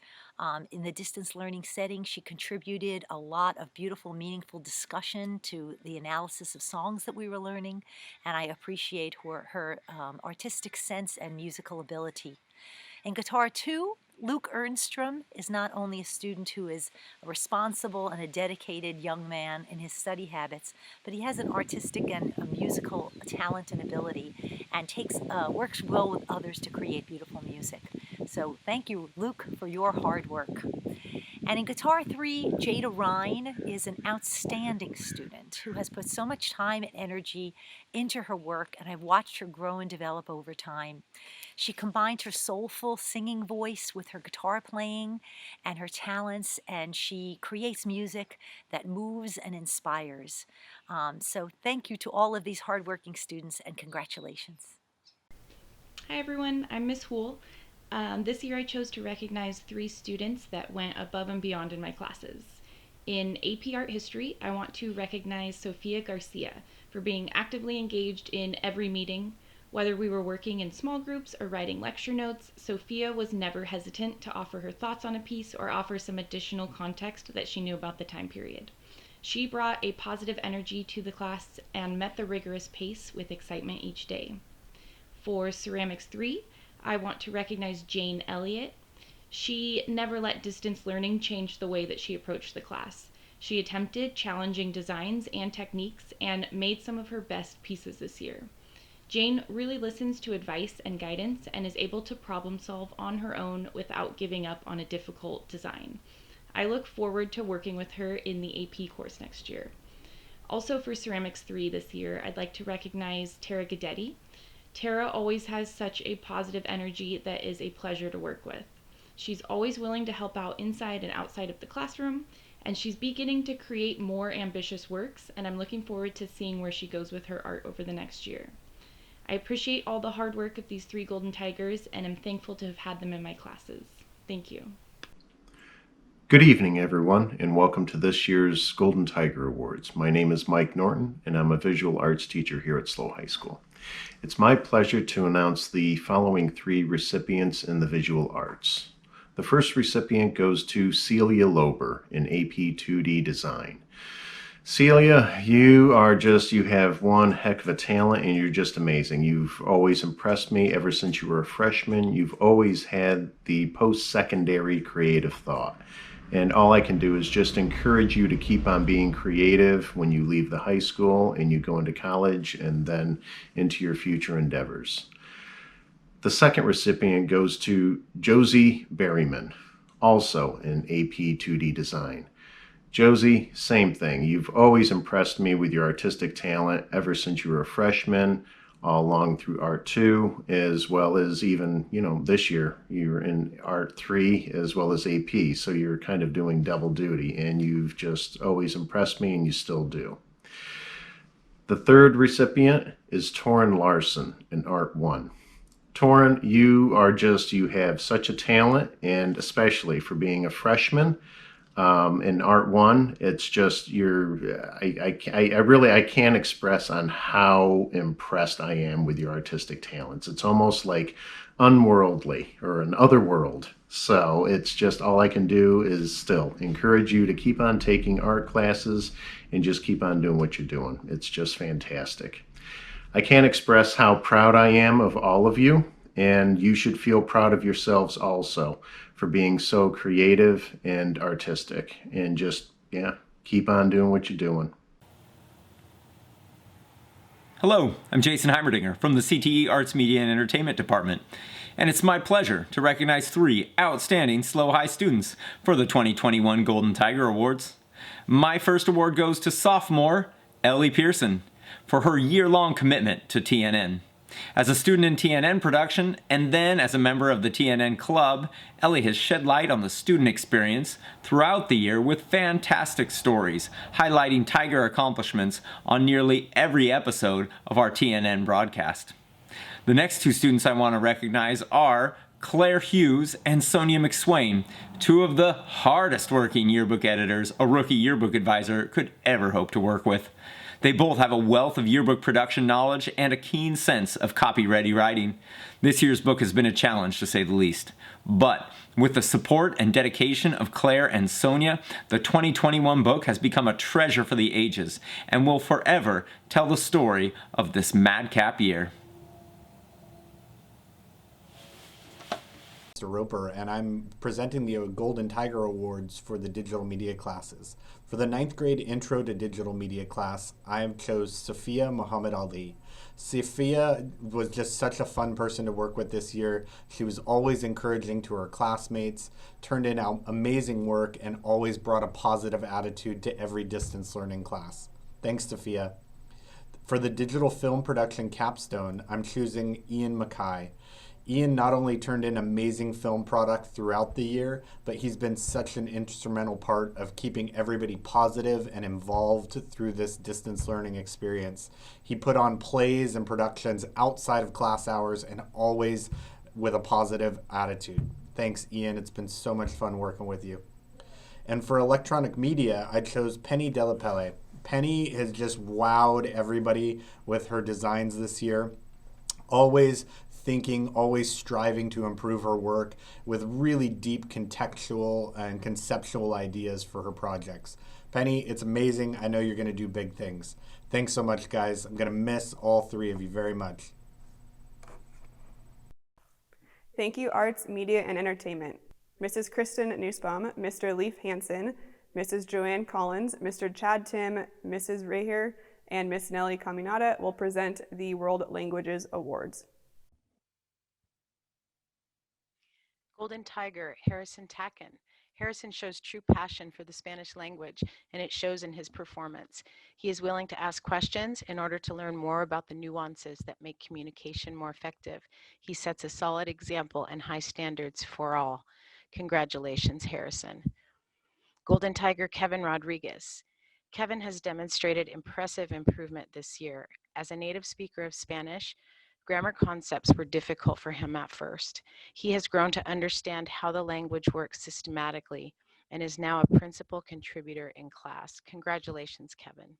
In the distance learning setting, she contributed a lot of beautiful, meaningful discussion to the analysis of songs that we were learning, and I appreciate her artistic sense and musical ability. In Guitar 2, Luke Ernstrom is not only a student who is a responsible and a dedicated young man in his study habits, but he has an artistic and a musical talent and ability, and works well with others to create beautiful music. So thank you, Luke, for your hard work. And in Guitar 3, Jada Rhine is an outstanding student who has put so much time and energy into her work, and I've watched her grow and develop over time. She combined her soulful singing voice with her guitar playing and her talents, and she creates music that moves and inspires. So thank you to all of these hardworking students, and congratulations. Hi everyone, I'm Miss Hool. This year I chose to recognize 3 students that went above and beyond in my classes. In AP Art History, I want to recognize Sofia Garcia for being actively engaged in every meeting. Whether we were working in small groups or writing lecture notes, Sophia was never hesitant to offer her thoughts on a piece or offer some additional context that she knew about the time period. She brought a positive energy to the class and met the rigorous pace with excitement each day. For Ceramics 3, I want to recognize Jane Elliott. She never let distance learning change the way that she approached the class. She attempted challenging designs and techniques and made some of her best pieces this year. Jane really listens to advice and guidance and is able to problem solve on her own without giving up on a difficult design. I look forward to working with her in the AP course next year. Also for Ceramics 3 this year, I'd like to recognize Tara Gadetti. Tara always has such a positive energy that is a pleasure to work with. She's always willing to help out inside and outside of the classroom, and she's beginning to create more ambitious works, and I'm looking forward to seeing where she goes with her art over the next year. I appreciate all the hard work of these 3 Golden Tigers, and I'm thankful to have had them in my classes. Thank you. Good evening, everyone, and welcome to this year's Golden Tiger Awards. My name is Mike Norton, and I'm a visual arts teacher here at SLO High School. It's my pleasure to announce the following 3 recipients in the visual arts. The first recipient goes to Celia Lober in AP 2D Design. Celia, you have one heck of a talent, and you're just amazing. You've always impressed me ever since you were a freshman. You've always had the post-secondary creative thought. And all I can do is just encourage you to keep on being creative when you leave the high school and you go into college and then into your future endeavors. The second recipient goes to Josie Berryman, also in AP 2D Design. Josie, same thing. You've always impressed me with your artistic talent ever since you were a freshman, all along through Art 2, as well as even, this year you're in Art 3 as well as AP, so you're kind of doing double duty, and you've just always impressed me, and you still do. The third recipient is Torrin Larson in Art 1. Torrin, you have such a talent, and especially for being a freshman, in Art 1, it's just I can't express on how impressed I am with your artistic talents. It's almost like unworldly or an other world. So it's just all I can do is still encourage you to keep on taking art classes and just keep on doing what you're doing. It's just fantastic. I can't express how proud I am of all of you, and you should feel proud of yourselves also for being so creative and artistic, and just, keep on doing what you're doing. Hello, I'm Jason Heimerdinger from the CTE Arts, Media, and Entertainment Department, and it's my pleasure to recognize 3 outstanding SLO High students for the 2021 Golden Tiger Awards. My first award goes to sophomore Ellie Pearson for her year-long commitment to TNN. As a student in TNN production, and then as a member of the TNN Club, Ellie has shed light on the student experience throughout the year with fantastic stories, highlighting Tiger accomplishments on nearly every episode of our TNN broadcast. The next 2 students I want to recognize are Claire Hughes and Sonia McSwain, 2 of the hardest working yearbook editors a rookie yearbook advisor could ever hope to work with. They both have a wealth of yearbook production knowledge and a keen sense of copy-ready writing. This year's book has been a challenge, to say the least. But with the support and dedication of Claire and Sonia, the 2021 book has become a treasure for the ages and will forever tell the story of this madcap year. Mr. Roper, and I'm presenting the Golden Tiger Awards for the digital media classes. For the 9th grade Intro to Digital Media class, I chose Sophia Muhammad Ali. Sophia was just such a fun person to work with this year. She was always encouraging to her classmates, turned in amazing work, and always brought a positive attitude to every distance learning class. Thanks, Sophia. For the digital film production capstone, I'm choosing Ian Mackay. Ian not only turned in amazing film product throughout the year, but he's been such an instrumental part of keeping everybody positive and involved through this distance learning experience. He put on plays and productions outside of class hours and always with a positive attitude. Thanks, Ian. It's been so much fun working with you. And for electronic media, I chose Penny Delapelle. Penny has just wowed everybody with her designs this year. Always thinking, always striving to improve her work with really deep contextual and conceptual ideas for her projects. Penny, it's amazing. I know you're going to do big things. Thanks so much, guys. I'm going to miss all three of you very much. Thank you, Arts, Media, and Entertainment. Mrs. Kristen Nussbaum, Mr. Leif Hansen, Mrs. Joanne Collins, Mr. Chad Tim, Mrs. Reher, and Miss Nellie Caminada will present the World Languages Awards. Golden Tiger, Harrison Tacken. Harrison shows true passion for the Spanish language, and it shows in his performance. He is willing to ask questions in order to learn more about the nuances that make communication more effective. He sets a solid example and high standards for all. Congratulations, Harrison. Golden Tiger, Kevin Rodriguez. Kevin has demonstrated impressive improvement this year. As a native speaker of Spanish, grammar concepts were difficult for him at first. He has grown to understand how the language works systematically and is now a principal contributor in class. Congratulations, Kevin.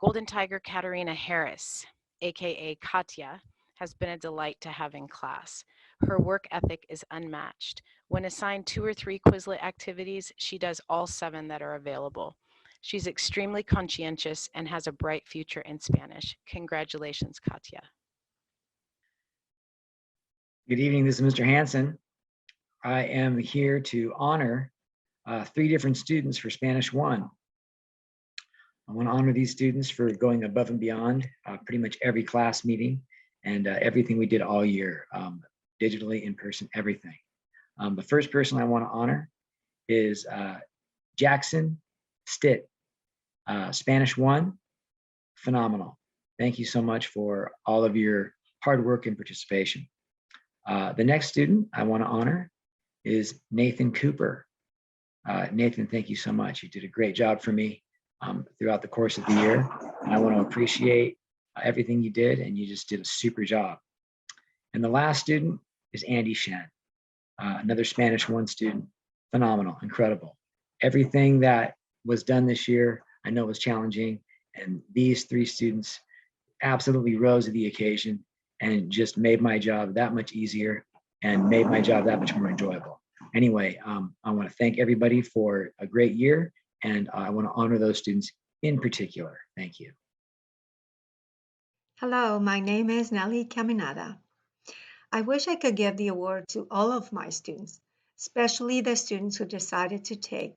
Golden Tiger Katarina Harris, aka Katya, has been a delight to have in class. Her work ethic is unmatched. When assigned 2 or 3 Quizlet activities, she does all 7 that are available. She's extremely conscientious and has a bright future in Spanish. Congratulations, Katya. Good evening, this is Mr. Hansen. I am here to honor 3 different students for Spanish 1. I want to honor these students for going above and beyond pretty much every class meeting and everything we did all year, digitally, in person, everything. The first person I want to honor is Jackson Stitt, Spanish 1, phenomenal. Thank you so much for all of your hard work and participation. The next student I want to honor is Nathan Cooper. Nathan, thank you so much. You did a great job for me throughout the course of the year. And I want to appreciate everything you did, and you just did a super job. And the last student is Andy Shen, another Spanish 1 student. Phenomenal, incredible. Everything that was done this year, I know was challenging, and these 3 students absolutely rose to the occasion and just made my job that much easier and made my job that much more enjoyable. Anyway, I want to thank everybody for a great year, and I want to honor those students in particular. Thank you. Hello, my name is Nellie Caminada. I wish I could give the award to all of my students, especially the students who decided to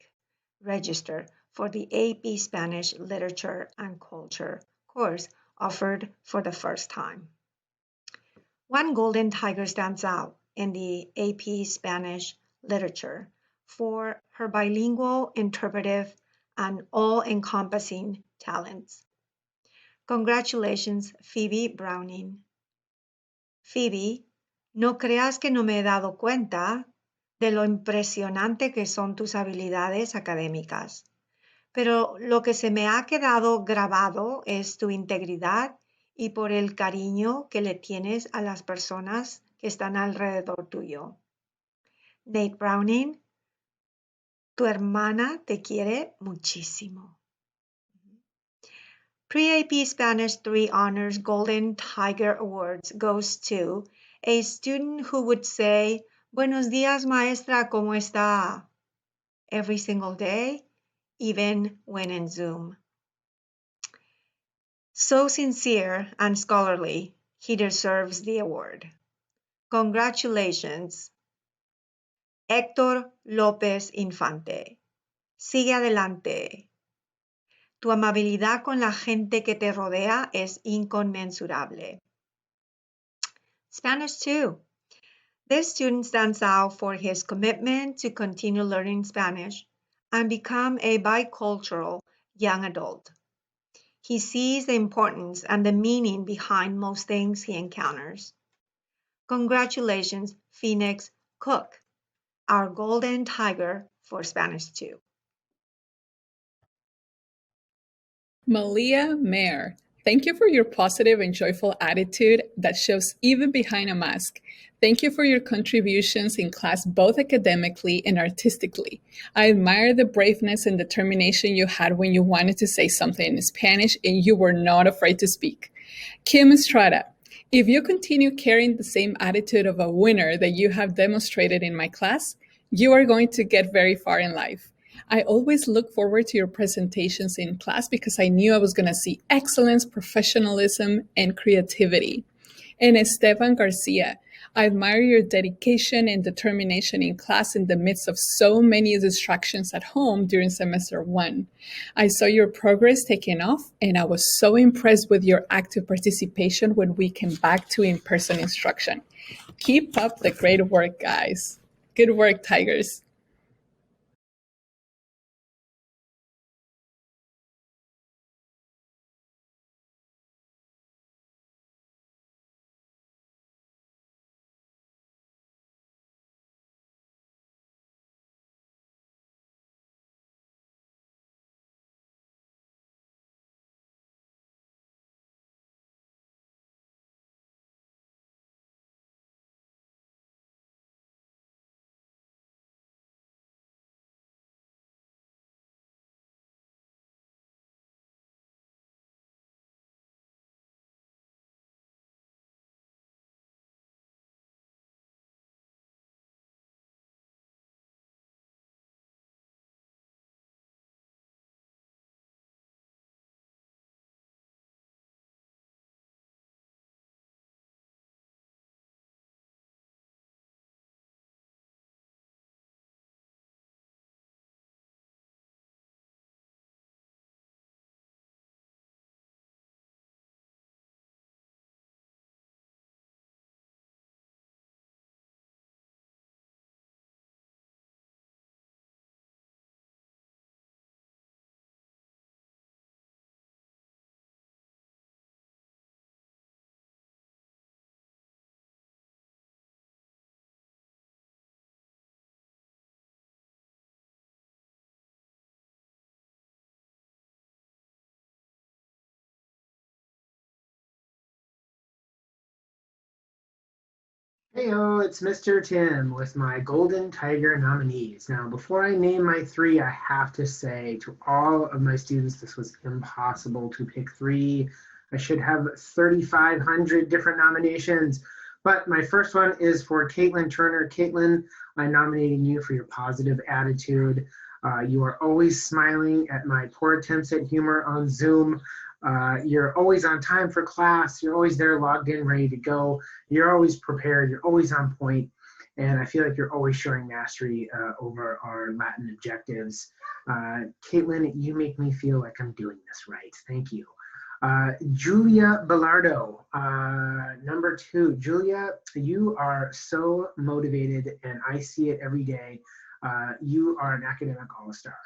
register for the AP Spanish Literature and Culture course offered for the first time. One Golden Tiger stands out in the AP Spanish Literature for her bilingual, interpretive, and all-encompassing talents. Congratulations, Phoebe Browning. Phoebe, no creas que no me he dado cuenta de lo impresionante que son tus habilidades académicas, pero lo que se me ha quedado grabado es tu integridad y por el cariño que le tienes a las personas que están alrededor tuyo. Nate Browning, tu hermana te quiere muchísimo. Pre-AP Spanish 3 Honors Golden Tiger Awards goes to a student who would say, "Buenos días, maestra, ¿cómo está?" every single day, even when in Zoom. So sincere and scholarly, he deserves the award. Congratulations, Héctor López Infante. Sigue adelante. Tu amabilidad con la gente que te rodea es inconmensurable. Spanish 2. This student stands out for his commitment to continue learning Spanish and become a bicultural young adult. He sees the importance and the meaning behind most things he encounters. Congratulations, Phoenix Cook, our golden tiger for Spanish 2. Malia Mayer, thank you for your positive and joyful attitude that shows even behind a mask. Thank you for your contributions in class, both academically and artistically. I admire the braveness and determination you had when you wanted to say something in Spanish and you were not afraid to speak. Kim Estrada, if you continue carrying the same attitude of a winner that you have demonstrated in my class, you are going to get very far in life. I always look forward to your presentations in class because I knew I was going to see excellence, professionalism, and creativity. And Esteban Garcia, I admire your dedication and determination in class in the midst of so many distractions at home during semester 1. I saw your progress taking off, and I was so impressed with your active participation when we came back to in-person instruction. Keep up the great work, guys. Good work, Tigers. Heyo, it's Mr. Tim with my Golden Tiger nominees. Now, before I name my 3, I have to say to all of my students, this was impossible to pick 3. I should have 3,500 different nominations. But my first one is for Caitlin Turner. Caitlin, I'm nominating you for your positive attitude. You are always smiling at my poor attempts at humor on Zoom. You're always on time for class. You're always there, logged in, ready to go. You're always prepared. You're always on point. And I feel like you're always showing mastery over our Latin objectives. Caitlin, you make me feel like I'm doing this right. Thank you. Julia Bellardo, number 2. Julia, you are so motivated, and I see it every day. You are an academic all-star.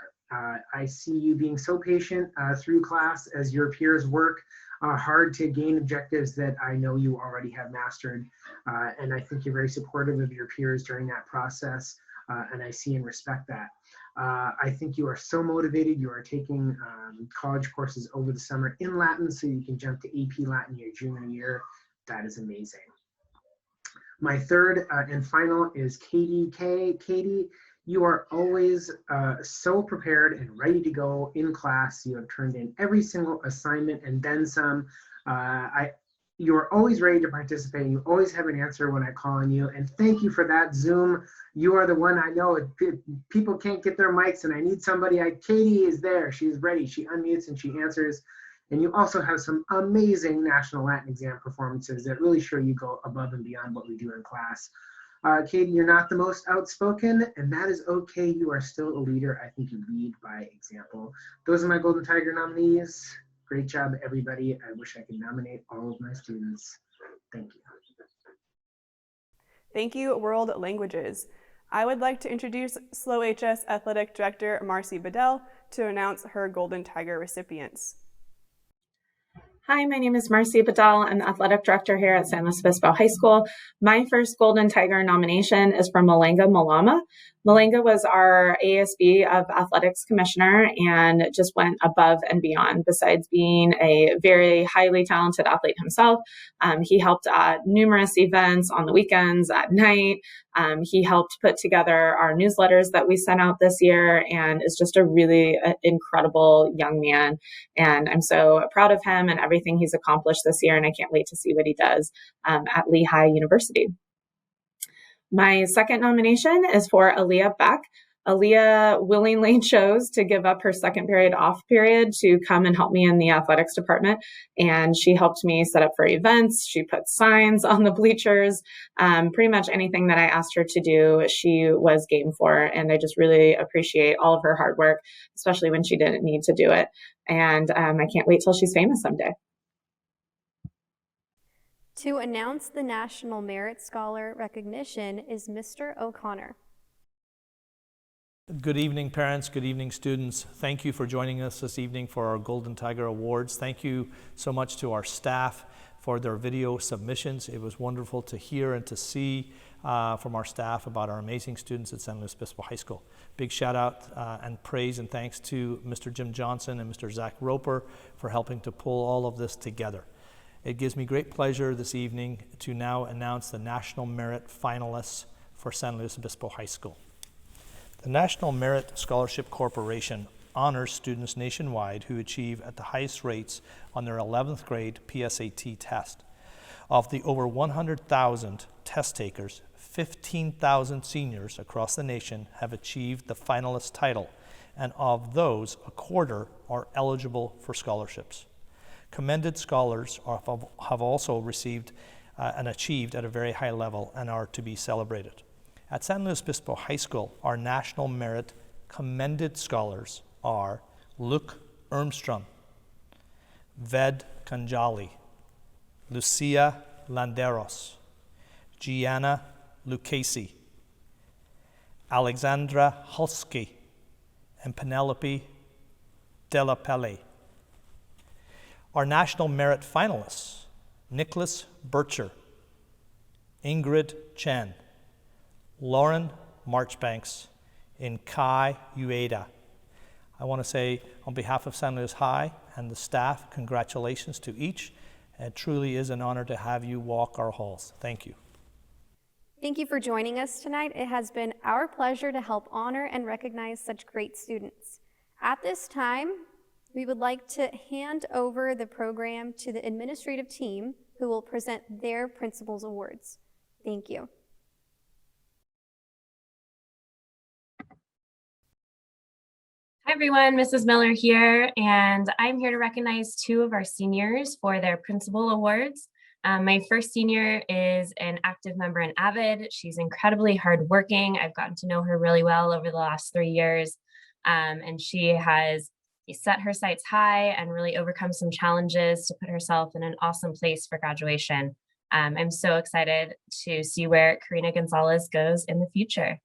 I see you being so patient through class as your peers work hard to gain objectives that I know you already have mastered. And I think you're very supportive of your peers during that process, and I see and respect that. I think you are so motivated. You are taking college courses over the summer in Latin so you can jump to AP Latin your junior year. That is amazing. My third and final is Katie K. Katie, you are always so prepared and ready to go in class. You have turned in every single assignment and then some. You are always ready to participate. You always have an answer when I call on you. And thank you for that. Zoom, you are the one I know. People can't get their mics and I need somebody. Katie is there. She's ready. She unmutes and she answers. And you also have some amazing National Latin Exam performances that really show you go above and beyond what we do in class. Katie, you're not the most outspoken, and that is okay. You are still a leader. I think you lead by example. Those are my Golden Tiger nominees. Great job, everybody. I wish I could nominate all of my students. Thank you. Thank you, World Languages. I would like to introduce SLO HS Athletic Director Marcy Bedell to announce her Golden Tiger recipients. Hi, my name is Marcy Bedell. I'm the athletic director here at San Luis Obispo High School. My first Golden Tiger nomination is from Malenga Malama. Malenga was our ASB of Athletics Commissioner and just went above and beyond. Besides being a very highly talented athlete himself, he helped at numerous events on the weekends, at night. He helped put together our newsletters that we sent out this year and is just a really incredible young man. And I'm so proud of him and everything he's accomplished this year, and I can't wait to see what he does at Lehigh University. My second nomination is for Aaliyah Beck. Aaliyah willingly chose to give up her second period off period to come and help me in the athletics department. And she helped me set up for events. She put signs on the bleachers. Pretty much anything that I asked her to do, she was game for. And I just really appreciate all of her hard work, especially when she didn't need to do it. And I can't wait till she's famous someday. To announce the National Merit Scholar recognition is Mr. O'Connor. Good evening, parents. Good evening, students. Thank you for joining us this evening for our Golden Tiger Awards. Thank you so much to our staff for their video submissions. It was wonderful to hear and to see from our staff about our amazing students at San Luis Obispo High School. Big shout out and praise and thanks to Mr. Jim Johnson and Mr. Zach Roper for helping to pull all of this together. It gives me great pleasure this evening to now announce the National Merit finalists for San Luis Obispo High School. The National Merit Scholarship Corporation honors students nationwide who achieve at the highest rates on their 11th grade PSAT test. Of the over 100,000 test takers, 15,000 seniors across the nation have achieved the finalist title, and of those, a quarter are eligible for scholarships. Commended scholars have also received and achieved at a very high level and are to be celebrated. At San Luis Obispo High School, our National Merit Commended Scholars are Luke Ermstrom, Ved Kanjali, Lucia Landeros, Gianna Lucchesi, Alexandra Hulsky, and Penelope Della Pelle. Our National Merit finalists, Nicholas Bircher, Ingrid Chen, Lauren Marchbanks, and Kai Ueda. I want to say on behalf of San Luis High and the staff, congratulations to each. It truly is an honor to have you walk our halls. Thank you. Thank you for joining us tonight. It has been our pleasure to help honor and recognize such great students. At this time, we would like to hand over the program to the administrative team who will present their Principals Awards. Thank you. Hi everyone, Mrs. Miller here, and I'm here to recognize two of our seniors for their Principal Awards. My first senior is an active member in AVID. She's incredibly hardworking. I've gotten to know her really well over the last 3 years, and she has set her sights high and really overcome some challenges to put herself in an awesome place for graduation. I'm so excited to see where Karina Gonzalez goes in the future.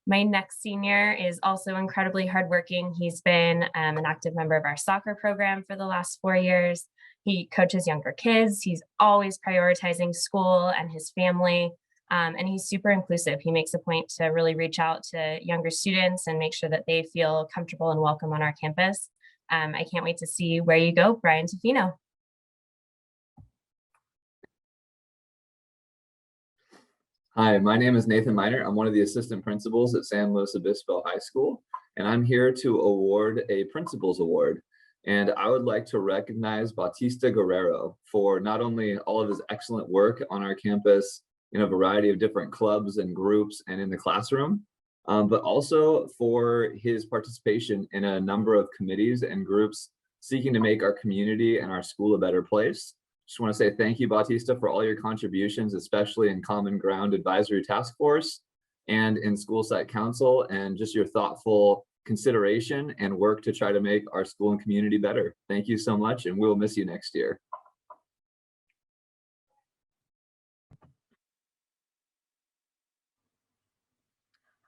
My next senior is also incredibly hardworking. He's been an active member of our soccer program for the last 4 years. He coaches younger kids. He's always prioritizing school and his family, and he's super inclusive. He makes a point to really reach out to younger students and make sure that they feel comfortable and welcome on our campus. I can't wait to see where you go, Brian Tofino. Hi, my name is Nathan Miner. I'm one of the assistant principals at San Luis Obispo High School, and I'm here to award a Principals Award. And I would like to recognize Bautista Guerrero for not only all of his excellent work on our campus in a variety of different clubs and groups and in the classroom, but also for his participation in a number of committees and groups seeking to make our community and our school a better place. Just want to say thank you, Bautista, for all your contributions, especially in Common Ground Advisory Task Force and in School Site Council, and just your thoughtful consideration and work to try to make our school and community better. Thank you so much, and we'll miss you next year.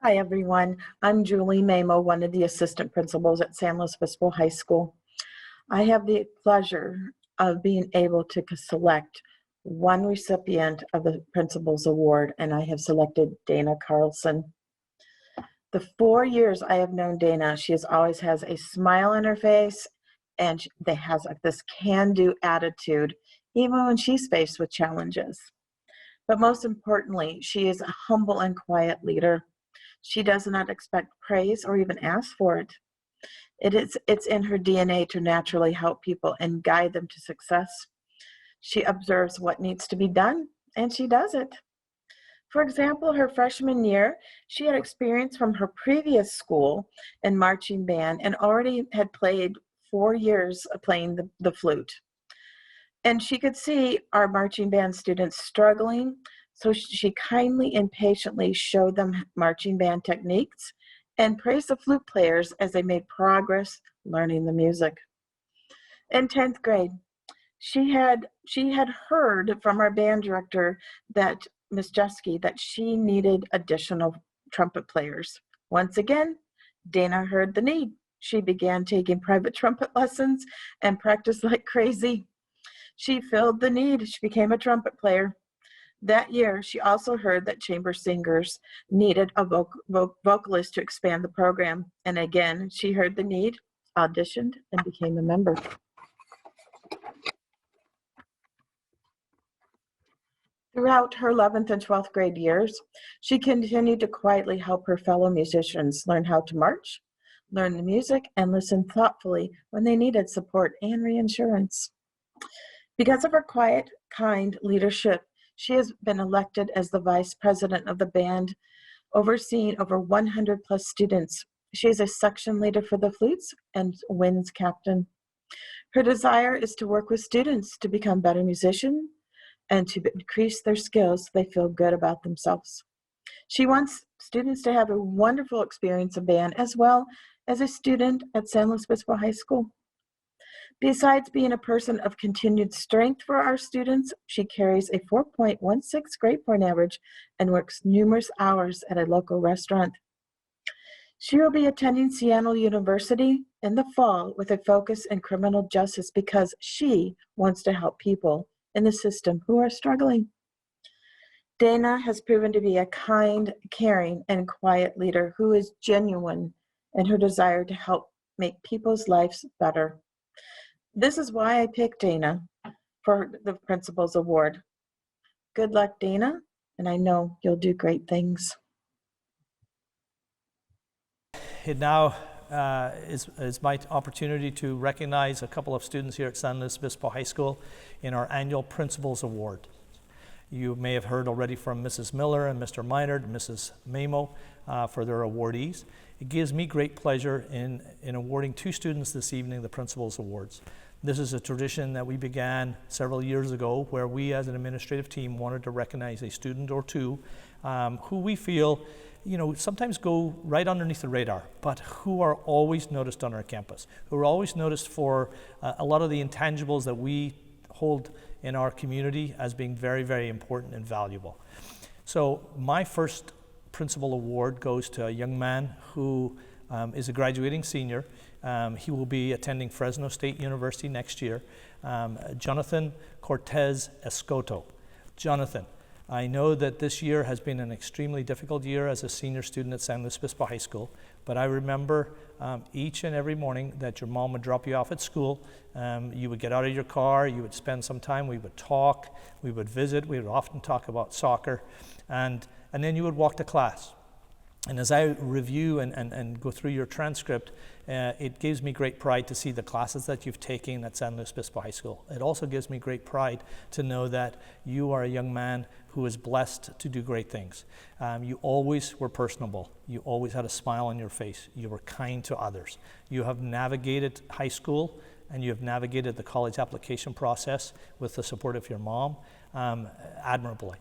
Hi, everyone. I'm Julie Mamo, one of the assistant principals at San Luis Obispo High School. I have the pleasure of being able to select one recipient of the Principal's Award, and I have selected Dana Carlson. The 4 years I have known Dana, she always has a smile on her face, and they has this can-do attitude, even when she's faced with challenges. But most importantly, she is a humble and quiet leader. She does not expect praise or even ask for it. It's in her DNA to naturally help people and guide them to success. She observes what needs to be done, and she does it. For example, her freshman year, she had experience from her previous school in marching band and already had played 4 years of playing the flute. And she could see our marching band students struggling, so she kindly and patiently showed them marching band techniques and praised the flute players as they made progress learning the music. In 10th grade, she had heard from our band director, that Miss Jesky, that she needed additional trumpet players. Once again, Dana heard the need. She began taking private trumpet lessons and practiced like crazy. She filled the need. She became a trumpet player. That year, she also heard that chamber singers needed a vocalist to expand the program. And again, she heard the need, auditioned, and became a member. Throughout her 11th and 12th grade years, she continued to quietly help her fellow musicians learn how to march, learn the music, and listen thoughtfully when they needed support and reassurance. Because of her quiet, kind leadership, she has been elected as the vice president of the band, overseeing over 100 plus students. She is a section leader for the flutes and winds captain. Her desire is to work with students to become better musicians and to increase their skills so they feel good about themselves. She wants students to have a wonderful experience in band, as well as a student at San Luis Obispo High School. Besides being a person of continued strength for our students, she carries a 4.16 grade point average and works numerous hours at a local restaurant. She will be attending Seattle University in the fall with a focus in criminal justice because she wants to help people in the system who are struggling. Dana has proven to be a kind, caring, and quiet leader who is genuine in her desire to help make people's lives better. This is why I picked Dana for the Principal's Award. Good luck, Dana, and I know you'll do great things. It now is my opportunity to recognize a couple of students here at San Luis Obispo High School in our annual Principal's Award. You may have heard already from Mrs. Miller and Mr. Minard and Mrs. Mamo for their awardees. It gives me great pleasure in awarding 2 students this evening the Principal's Awards. This is a tradition that we began several years ago, where we as an administrative team wanted to recognize a student or 2 who we feel sometimes go right underneath the radar, but who are always noticed on our campus, who are always noticed for a lot of the intangibles that we hold in our community as being very, very important and valuable. So my first Principal Award goes to a young man who is a graduating senior. He will be attending Fresno State University next year. Jonathan Cortez Escoto. Jonathan, I know that this year has been an extremely difficult year as a senior student at San Luis Obispo High School, but I remember each and every morning that your mom would drop you off at school. You would get out of your car, you would spend some time, we would talk, we would visit, we would often talk about soccer, and then you would walk to class. And as I review and go through your transcript, it gives me great pride to see the classes that you've taken at San Luis Obispo High School. It also gives me great pride to know that you are a young man who is blessed to do great things. You always were personable. You always had a smile on your face. You were kind to others. You have navigated high school and you have navigated the college application process with the support of your mom admirably.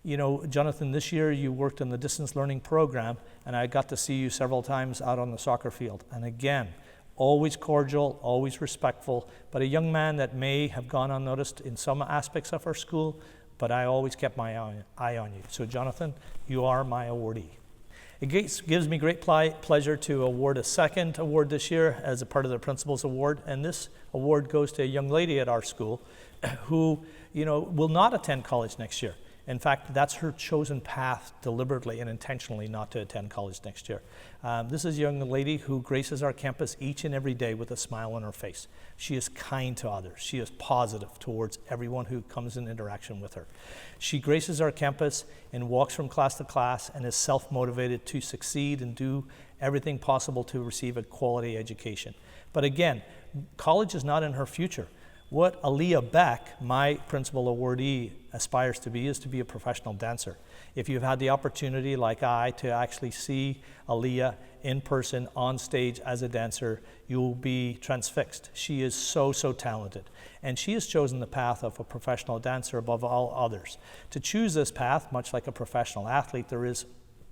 You know, Jonathan, this year you worked in the distance learning program, and I got to see you several times out on the soccer field. And again, always cordial, always respectful, but a young man that may have gone unnoticed in some aspects of our school, but I always kept my eye on you. So Jonathan, you are my awardee. It gives me great pleasure to award a second award this year as a part of the Principal's Award, and this award goes to a young lady at our school who, you know, will not attend college next year. In fact, that's her chosen path deliberately and intentionally not to attend college next year. This is a young lady who graces our campus each and every day with a smile on her face. She is kind to others. She is positive towards everyone who comes in interaction with her. She graces our campus and walks from class to class and is self-motivated to succeed and do everything possible to receive a quality education. But again, college is not in her future. What Aaliyah Beck, my principal awardee, aspires to be is to be a professional dancer. If you've had the opportunity, like I, to actually see Aaliyah in person on stage as a dancer, you'll be transfixed. She is so, so talented. And she has chosen the path of a professional dancer above all others. To choose this path, much like a professional athlete, there is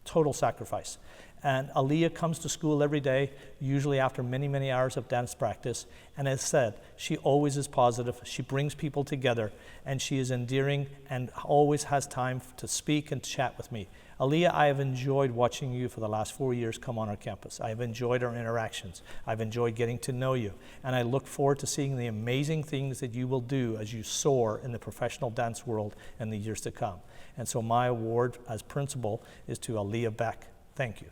total sacrifice. And Aaliyah comes to school every day, usually after many, many hours of dance practice. And as said, she always is positive. She brings people together, and she is endearing and always has time to speak and chat with me. Aaliyah, I have enjoyed watching you for the last 4 years come on our campus. I have enjoyed our interactions. I've enjoyed getting to know you. And I look forward to seeing the amazing things that you will do as you soar in the professional dance world in the years to come. And so my award as principal is to Aaliyah Beck. Thank you.